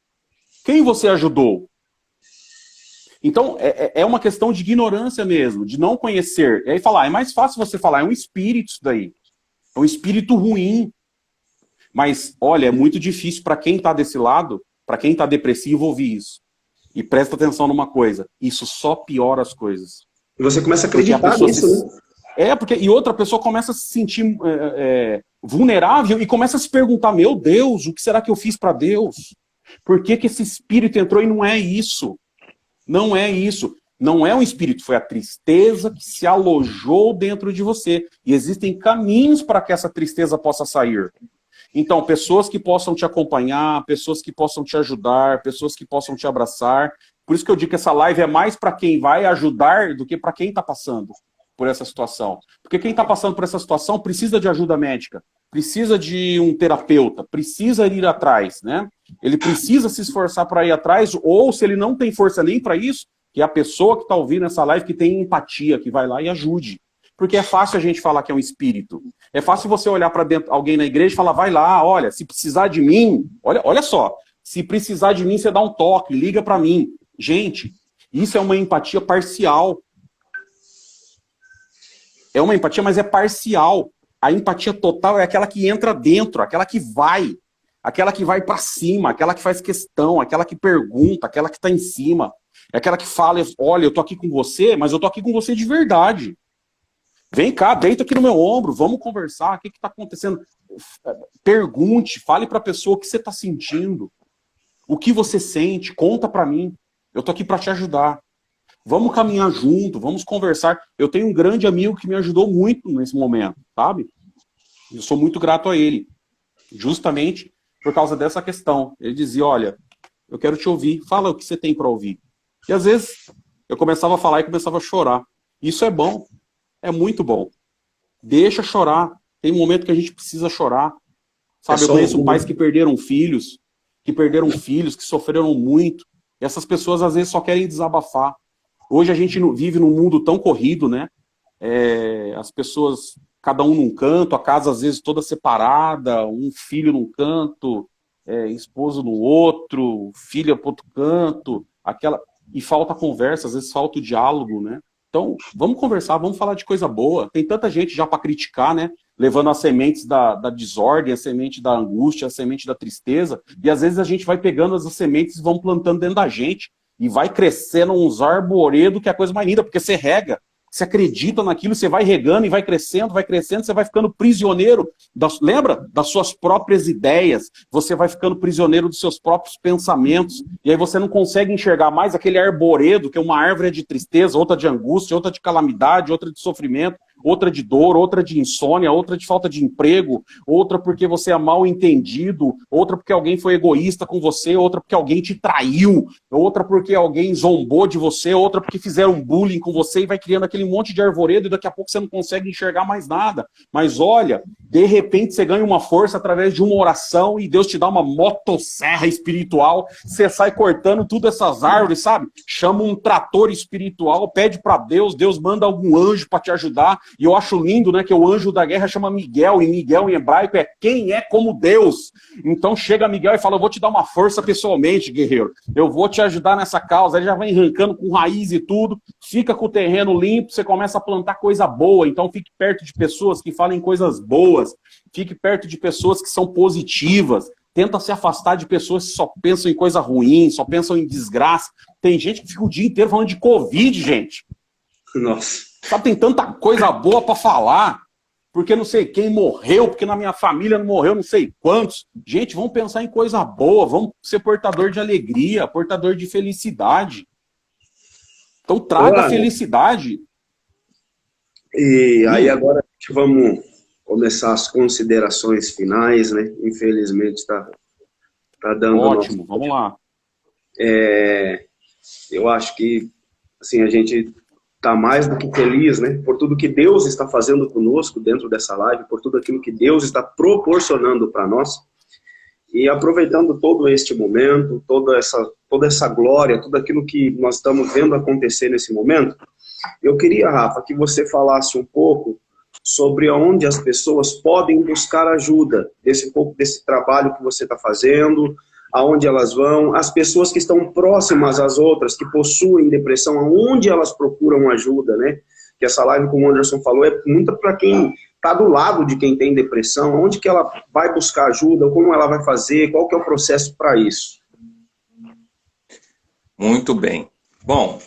Quem você ajudou? Então, é uma questão de ignorância mesmo, de não conhecer. E aí falar, é mais fácil você falar, é um espírito isso daí. É um espírito ruim. Mas, olha, é muito difícil para quem está desse lado, para quem está depressivo, ouvir isso. E presta atenção numa coisa, isso só piora as coisas. E você começa a acreditar nisso, né? E outra pessoa começa a se sentir vulnerável e começa a se perguntar, meu Deus, o que será que eu fiz para Deus? Por que esse espírito entrou? E não é isso. Não é isso. Não é um espírito, foi a tristeza que se alojou dentro de você. E existem caminhos para que essa tristeza possa sair. Então, pessoas que possam te acompanhar, pessoas que possam te ajudar, pessoas que possam te abraçar. Por isso que eu digo que essa live é mais para quem vai ajudar do que para quem está passando por essa situação. Porque quem está passando por essa situação precisa de ajuda médica, precisa de um terapeuta, precisa ir atrás, né? Ele precisa se esforçar para ir atrás, ou se ele não tem força nem para isso, que é a pessoa que está ouvindo essa live que tem empatia, que vai lá e ajude. Porque é fácil a gente falar que é um espírito. É fácil você olhar para dentro alguém na igreja e falar, vai lá, olha, se precisar de mim, olha só, se precisar de mim, você dá um toque, liga para mim. Gente, isso é uma empatia parcial. É uma empatia, mas é parcial. A empatia total é aquela que entra dentro, aquela que vai para cima, aquela que faz questão, aquela que pergunta, aquela que está em cima. É aquela que fala, olha, eu tô aqui com você, mas eu tô aqui com você de verdade. Vem cá, deita aqui no meu ombro, vamos conversar, o que está acontecendo? Pergunte, fale para a pessoa o que você está sentindo, o que você sente, conta para mim. Eu tô aqui para te ajudar. Vamos caminhar junto, vamos conversar. Eu tenho um grande amigo que me ajudou muito nesse momento, sabe? Eu sou muito grato a ele, justamente por causa dessa questão. Ele dizia, olha, eu quero te ouvir, fala o que você tem para ouvir. E às vezes eu começava a falar e começava a chorar. Isso é bom, é muito bom. Deixa chorar. Tem um momento que a gente precisa chorar. Sabe, eu conheço pais que perderam filhos, que sofreram muito. E essas pessoas às vezes só querem desabafar. Hoje a gente vive num mundo tão corrido, né? As pessoas, cada um num canto, a casa às vezes toda separada, um filho num canto, esposo no outro, filha para outro canto, e falta conversa, às vezes falta o diálogo, né? Então, vamos conversar, vamos falar de coisa boa. Tem tanta gente já para criticar, né? Levando as sementes da desordem, a semente da angústia, a semente da tristeza, e às vezes a gente vai pegando as sementes e vamos plantando dentro da gente, e vai crescendo uns arvoredos que é a coisa mais linda, porque você rega. você acredita naquilo, você vai regando e vai crescendo, você vai ficando prisioneiro, lembra? Das suas próprias ideias, você vai ficando prisioneiro dos seus próprios pensamentos, e aí você não consegue enxergar mais aquele arvoredo, que é uma árvore de tristeza, outra de angústia, outra de calamidade, outra de sofrimento, outra de dor, outra de insônia, outra de falta de emprego, outra porque você é mal entendido, outra porque alguém foi egoísta com você, outra porque alguém te traiu, outra porque alguém zombou de você, outra porque fizeram bullying com você e vai criando aquele monte de arvoredo e daqui a pouco você não consegue enxergar mais nada. Mas olha, de repente você ganha uma força através de uma oração e Deus te dá uma motosserra espiritual, você sai cortando tudo essas árvores, sabe? Chama um trator espiritual, pede para Deus, Deus manda algum anjo para te ajudar. E eu acho lindo, né, que o anjo da guerra chama Miguel, e Miguel em hebraico é quem é como Deus. Então chega Miguel e fala, eu vou te dar uma força pessoalmente, guerreiro. Eu vou te ajudar nessa causa. Ele já vem arrancando com raiz e tudo, fica com o terreno limpo, você começa a plantar coisa boa. Então fique perto de pessoas que falem coisas boas, fique perto de pessoas que são positivas. Tenta se afastar de pessoas que só pensam em coisa ruim, só pensam em desgraça. Tem gente que fica o dia inteiro falando de Covid, gente. Nossa. Sabe, tem tanta coisa boa para falar, porque não sei quem morreu, porque na minha família não morreu não sei quantos. Gente, vamos pensar em coisa boa, vamos ser portador de alegria, portador de felicidade. Então traga felicidade. E aí agora vamos começar as considerações finais, né? Infelizmente está dando... Ótimo, vamos lá. Eu acho que assim, a gente está mais do que feliz, né, por tudo que Deus está fazendo conosco dentro dessa live, por tudo aquilo que Deus está proporcionando para nós, e aproveitando todo este momento, toda essa glória, tudo aquilo que nós estamos vendo acontecer nesse momento, eu queria, Rafa, que você falasse um pouco sobre onde as pessoas podem buscar ajuda, desse trabalho que você está fazendo, aonde elas vão, as pessoas que estão próximas às outras, que possuem depressão, aonde elas procuram ajuda, né? Que essa live, como o Anderson falou, é muito para quem está do lado de quem tem depressão, onde que ela vai buscar ajuda, como ela vai fazer, qual que é o processo para isso? Muito bem. Bom,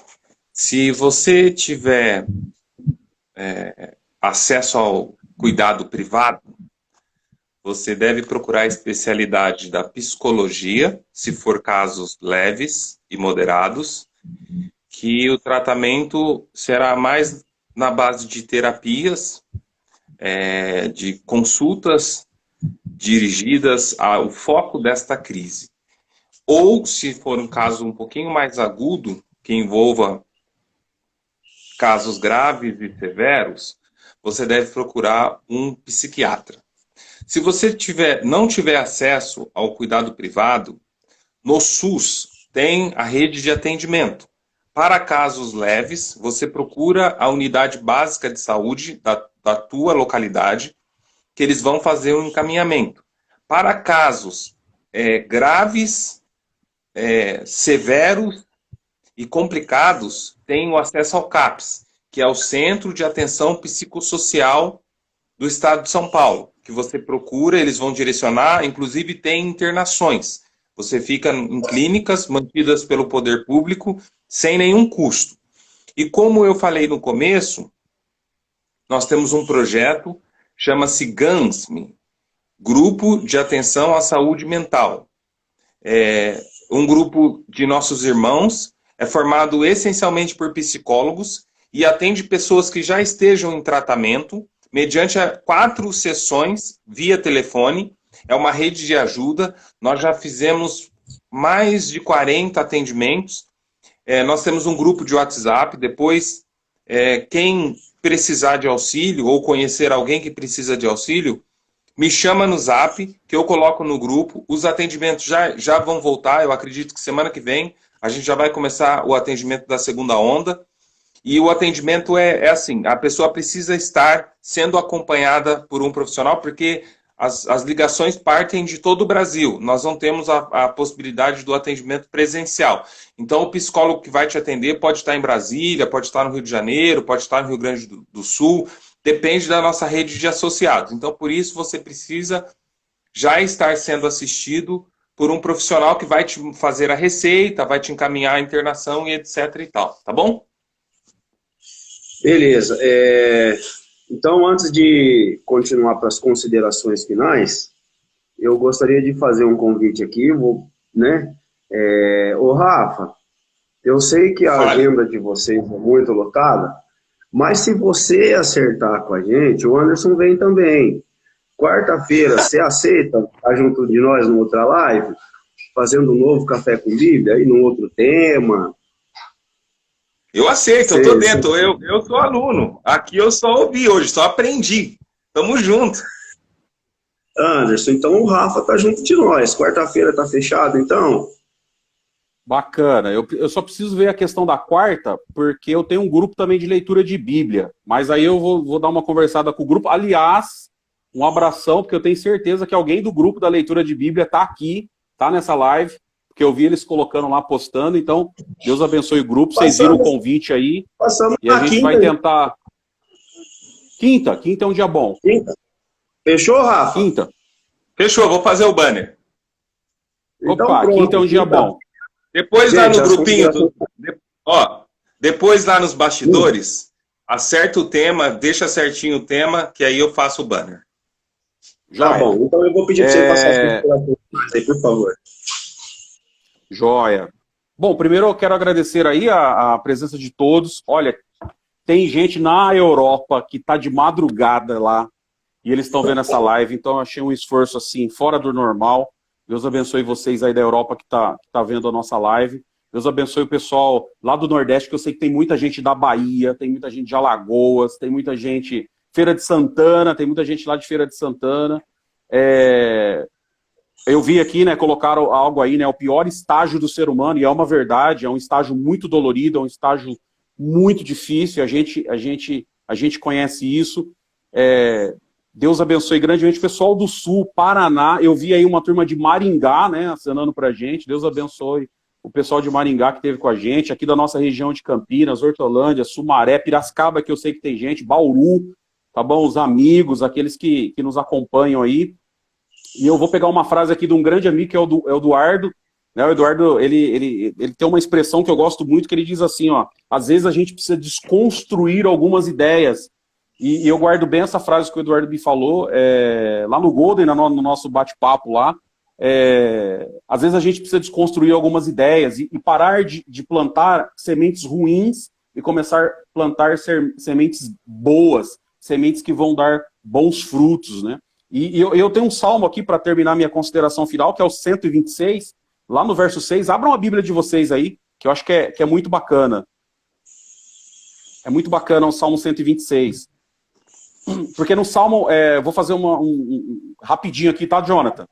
se você tiver acesso ao cuidado privado, você deve procurar a especialidade da psicologia, se for casos leves e moderados, que o tratamento será mais na base de terapias, de consultas dirigidas ao foco desta crise. Ou, se for um caso um pouquinho mais agudo, que envolva casos graves e severos, você deve procurar um psiquiatra. Se você não tiver acesso ao cuidado privado, no SUS tem a rede de atendimento. Para casos leves, você procura a unidade básica de saúde da tua localidade, que eles vão fazer um encaminhamento. Para casos graves, severos e complicados, tem o acesso ao CAPS, que é o Centro de Atenção Psicossocial do Estado de São Paulo, que você procura, eles vão direcionar, inclusive tem internações. Você fica em clínicas mantidas pelo poder público sem nenhum custo. E como eu falei no começo, nós temos um projeto, chama-se GANSME, Grupo de Atenção à Saúde Mental. Um grupo de nossos irmãos, é formado essencialmente por psicólogos e atende pessoas que já estejam em tratamento, mediante 4 sessões via telefone. É uma rede de ajuda. Nós já fizemos mais de 40 atendimentos. Nós temos um grupo de WhatsApp. Depois, quem precisar de auxílio ou conhecer alguém que precisa de auxílio, me chama no Zap, que eu coloco no grupo. Os atendimentos já vão voltar. Eu acredito que semana que vem a gente já vai começar o atendimento da segunda onda. E o atendimento é assim, a pessoa precisa estar sendo acompanhada por um profissional, porque as ligações partem de todo o Brasil. Nós não temos a possibilidade do atendimento presencial. Então, o psicólogo que vai te atender pode estar em Brasília, pode estar no Rio de Janeiro, pode estar no Rio Grande do Sul, depende da nossa rede de associados. Então, por isso, você precisa já estar sendo assistido por um profissional que vai te fazer a receita, vai te encaminhar a internação e etc. e tal, tá bom? Beleza. Então, antes de continuar para as considerações finais, eu gostaria de fazer um convite aqui, né? Ô, Rafa, eu sei que a agenda de vocês é muito lotada, mas se você acertar com a gente, o Anderson vem também. Quarta-feira, você aceita estar junto de nós numa outra live, fazendo um novo Café com Bíblia, aí num outro tema? Eu aceito, eu tô dentro, eu sou aluno. Aqui eu só ouvi hoje, só aprendi. Tamo junto. Anderson, então o Rafa tá junto de nós. Quarta-feira tá fechado, então? Bacana. Eu só preciso ver a questão da quarta, porque eu tenho um grupo também de leitura de Bíblia. Mas aí eu vou dar uma conversada com o grupo. Aliás, um abração, porque eu tenho certeza que alguém do grupo da leitura de Bíblia tá aqui, tá nessa live, porque eu vi eles colocando lá, postando. Então, Deus abençoe o grupo. Vocês viram o convite aí. Passamos e a gente vai tentar... Quinta é um dia bom. Quinta. Fechou, Rafa? Quinta. Fechou, vou fazer o banner. Então, opa, pronto, quinta é um dia bom. Depois lá no grupinho, depois lá nos bastidores, acerta o tema, deixa certinho o tema, que aí eu faço o banner. Tá bom, então eu vou pedir para você passar as considerações aí, por favor. Joia. Bom, primeiro eu quero agradecer aí a presença de todos. Olha, tem gente na Europa que está de madrugada lá, e eles estão vendo essa live, então eu achei um esforço assim, fora do normal. Deus abençoe vocês aí da Europa que tá vendo a nossa live. Deus abençoe o pessoal lá do Nordeste, que eu sei que tem muita gente da Bahia, tem muita gente de Alagoas, tem muita gente... Feira de Santana, tem muita gente lá de Feira de Santana. Eu vi aqui, né, colocaram algo aí, né, o pior estágio do ser humano, e é uma verdade, é um estágio muito dolorido, é um estágio muito difícil, a gente conhece isso. Deus abençoe grandemente o pessoal do Sul, Paraná. Eu vi aí uma turma de Maringá, né, acenando pra gente. Deus abençoe o pessoal de Maringá que esteve com a gente, aqui da nossa região de Campinas, Hortolândia, Sumaré, Piracicaba, que eu sei que tem gente, Bauru, tá bom? Os amigos, aqueles que nos acompanham aí. E eu vou pegar uma frase aqui de um grande amigo, que é o Eduardo. Né? O Eduardo, ele tem uma expressão que eu gosto muito, que ele diz assim, ó, às vezes a gente precisa desconstruir algumas ideias. E eu guardo bem essa frase que o Eduardo me falou, lá no Golden, no nosso bate-papo lá. Às vezes a gente precisa desconstruir algumas ideias e parar de plantar sementes ruins e começar a plantar sementes boas, sementes que vão dar bons frutos, né? E eu tenho um salmo aqui para terminar minha consideração final, que é o 126, lá no verso 6. Abram a Bíblia de vocês aí, que eu acho que é muito bacana. É muito bacana o Salmo 126. Porque no Salmo, vou fazer rapidinho aqui, tá, Jonathan?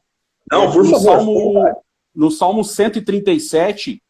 Não, por favor. No Salmo 137,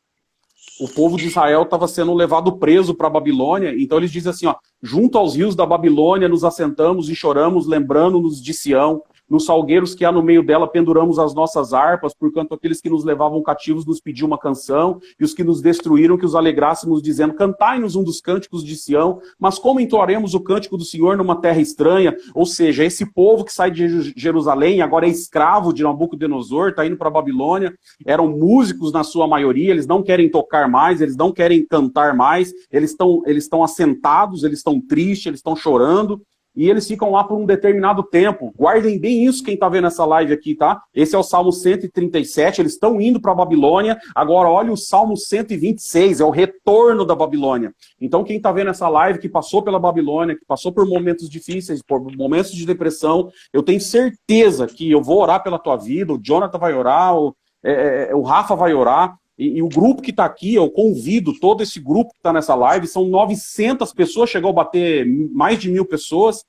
o povo de Israel estava sendo levado preso para a Babilônia, então eles dizem assim, ó, junto aos rios da Babilônia nos assentamos e choramos, lembrando-nos de Sião, nos salgueiros que há no meio dela penduramos as nossas harpas, porquanto aqueles que nos levavam cativos nos pediam uma canção, e os que nos destruíram que os alegrássemos, dizendo, cantai-nos um dos cânticos de Sião, mas como entoaremos o cântico do Senhor numa terra estranha? Ou seja, esse povo que sai de Jerusalém, agora é escravo de Nabucodonosor, está indo para a Babilônia, eram músicos na sua maioria, eles não querem tocar mais, eles não querem cantar mais, eles estão assentados, eles estão tristes, eles estão chorando, e eles ficam lá por um determinado tempo. Guardem bem isso, quem está vendo essa live aqui, tá? Esse é o Salmo 137, eles estão indo para a Babilônia. Agora, olha o Salmo 126, é o retorno da Babilônia. Então, quem está vendo essa live, que passou pela Babilônia, que passou por momentos difíceis, por momentos de depressão, eu tenho certeza que eu vou orar pela tua vida, o Jonathan vai orar, o Rafa vai orar, e o grupo que está aqui, eu convido todo esse grupo que está nessa live, são 900 pessoas, chegou a bater mais de 1.000 pessoas,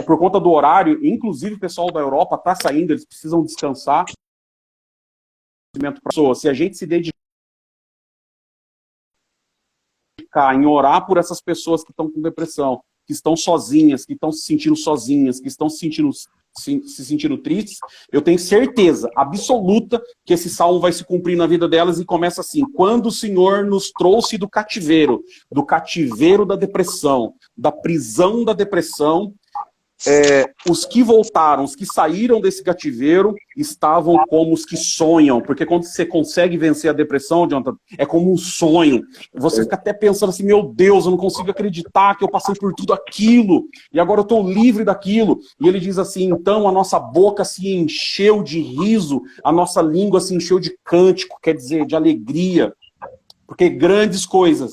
por conta do horário, inclusive o pessoal da Europa está saindo, eles precisam descansar. Se a gente se dedicar em orar por essas pessoas que estão com depressão, que estão sozinhas, que estão se sentindo sozinhas, que estão se sentindo tristes, eu tenho certeza absoluta que esse salmo vai se cumprir na vida delas, e começa assim: quando o Senhor nos trouxe do cativeiro da depressão, da prisão da depressão, os que voltaram, os que saíram desse cativeiro, estavam como os que sonham, porque quando você consegue vencer a depressão, Jonathan, é como um sonho. Você fica até pensando assim, meu Deus, eu não consigo acreditar que eu passei por tudo aquilo, e agora eu estou livre daquilo. E ele diz assim, então a nossa boca se encheu de riso, a nossa língua se encheu de cântico, quer dizer, de alegria, porque grandes coisas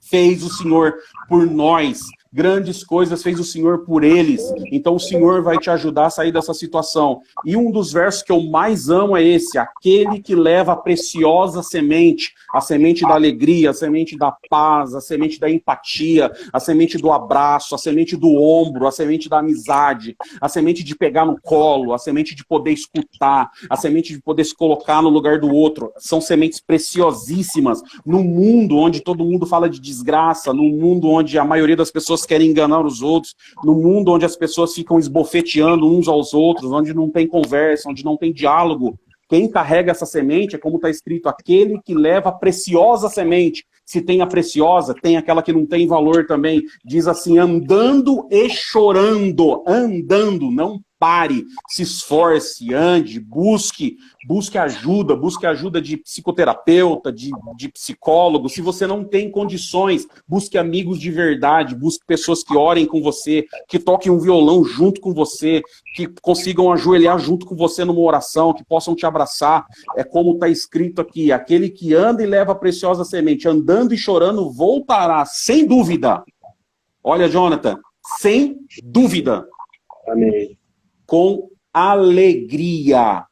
fez o Senhor por nós. Grandes coisas fez o Senhor por eles. Então o Senhor vai te ajudar a sair dessa situação. E um dos versos que eu mais amo é esse: aquele que leva a preciosa semente, a semente da alegria, a semente da paz, a semente da empatia, a semente do abraço, a semente do ombro, a semente da amizade, a semente de pegar no colo, a semente de poder escutar, a semente de poder se colocar no lugar do outro. São sementes preciosíssimas num mundo onde todo mundo fala de desgraça, num mundo onde a maioria das pessoas querem enganar os outros, no mundo onde as pessoas ficam esbofeteando uns aos outros, onde não tem conversa, onde não tem diálogo. Quem carrega essa semente é como está escrito, aquele que leva a preciosa semente. Se tem a preciosa, tem aquela que não tem valor também. Diz assim, andando e chorando. Andando, não pare, se esforce, ande, busque ajuda de psicoterapeuta, de psicólogo. Se você não tem condições, busque amigos de verdade, busque pessoas que orem com você, que toquem um violão junto com você, que consigam ajoelhar junto com você numa oração, que possam te abraçar. É como está escrito aqui, aquele que anda e leva a preciosa semente, andando e chorando, voltará, sem dúvida. Olha, Jonathan, sem dúvida. Amém. Com alegria,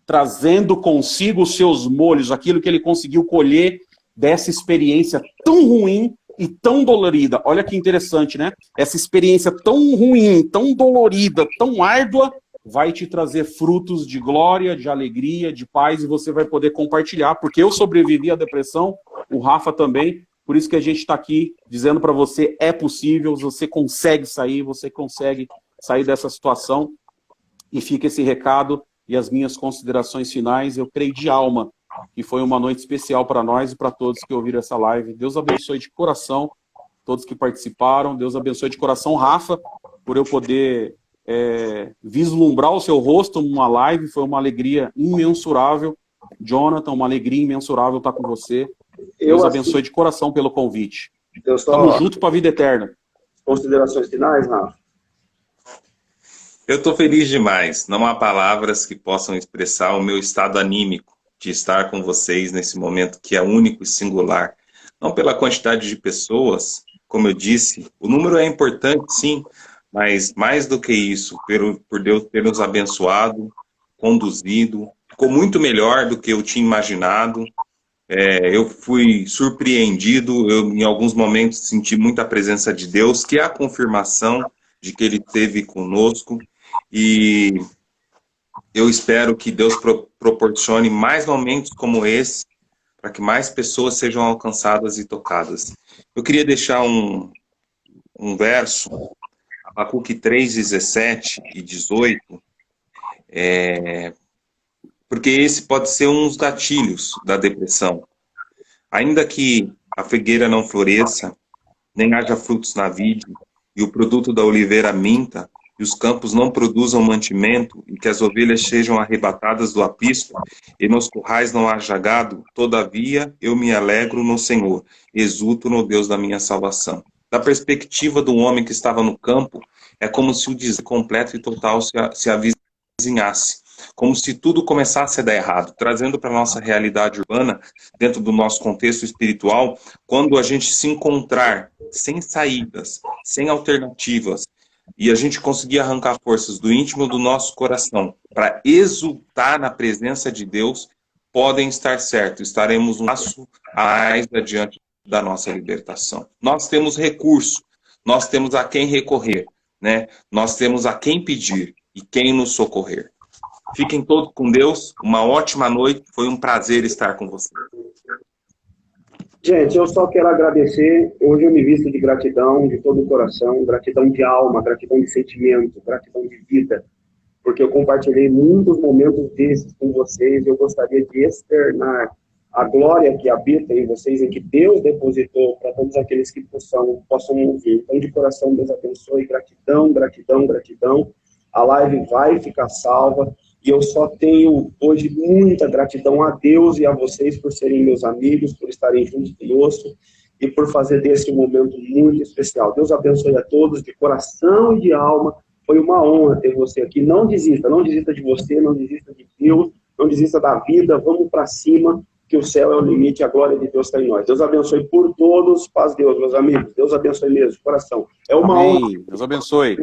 trazendo consigo os seus molhos, aquilo que ele conseguiu colher dessa experiência tão ruim e tão dolorida. Olha que interessante, né? Essa experiência tão ruim, tão dolorida, tão árdua, vai te trazer frutos de glória, de alegria, de paz, e você vai poder compartilhar, porque eu sobrevivi à depressão, o Rafa também, por isso que a gente está aqui dizendo para você, é possível, você consegue sair, você consegue sair dessa situação. E fica esse recado e as minhas considerações finais. Eu creio de alma que foi uma noite especial para nós e para todos que ouviram essa live. Deus abençoe de coração todos que participaram. Deus abençoe de coração, Rafa, por eu poder vislumbrar o seu rosto numa live. Foi uma alegria imensurável. Jonathan, uma alegria imensurável estar com você. Deus abençoe de coração pelo convite. Estamos juntos para a vida eterna. Considerações finais, Rafa? Eu estou feliz demais. Não há palavras que possam expressar o meu estado anímico de estar com vocês nesse momento que é único e singular. Não pela quantidade de pessoas, como eu disse, o número é importante, sim, mas mais do que isso, por Deus ter nos abençoado, conduzido, ficou muito melhor do que eu tinha imaginado. Eu fui surpreendido, eu em alguns momentos senti muita presença de Deus, que é a confirmação de que Ele esteve conosco. E eu espero que Deus proporcione mais momentos como esse, para que mais pessoas sejam alcançadas e tocadas. Eu queria deixar um verso, Abacuque 3, 17 e 18, porque esse pode ser um dos gatilhos da depressão. Ainda que a figueira não floresça, nem haja frutos na vide, e o produto da oliveira minta, e os campos não produzam mantimento, e que as ovelhas sejam arrebatadas do aprisco, e nos currais não haja gado, todavia eu me alegro no Senhor, exulto no Deus da minha salvação. Da perspectiva do homem que estava no campo, é como se o desastre completo e total se avizinhasse, como se tudo começasse a dar errado, trazendo para a nossa realidade urbana, dentro do nosso contexto espiritual, quando a gente se encontrar sem saídas, sem alternativas, e a gente conseguir arrancar forças do íntimo do nosso coração para exultar na presença de Deus, podem estar certos, estaremos um passo mais adiante da nossa libertação. Nós temos recurso, nós temos a quem recorrer, né? Nós temos a quem pedir e quem nos socorrer. Fiquem todos com Deus, uma ótima noite, foi um prazer estar com vocês. Gente, eu só quero agradecer, hoje eu me visto de gratidão, de todo o coração, gratidão de alma, gratidão de sentimento, gratidão de vida, porque eu compartilhei muitos momentos desses com vocês e eu gostaria de externar a glória que habita em vocês, em que Deus depositou para todos aqueles que possam ouvir. Então, de coração, Deus abençoe. Gratidão, gratidão, gratidão. A live vai ficar salva. E eu só tenho hoje muita gratidão a Deus e a vocês por serem meus amigos, por estarem juntos conosco e por fazer desse um momento muito especial. Deus abençoe a todos, de coração e de alma. Foi uma honra ter você aqui. Não desista de você, não desista de Deus, não desista da vida. Vamos para cima, que o céu é o limite, a glória de Deus está em nós. Deus abençoe por todos. Paz, Deus, meus amigos. Deus abençoe mesmo, de coração. É uma honra. Deus abençoe.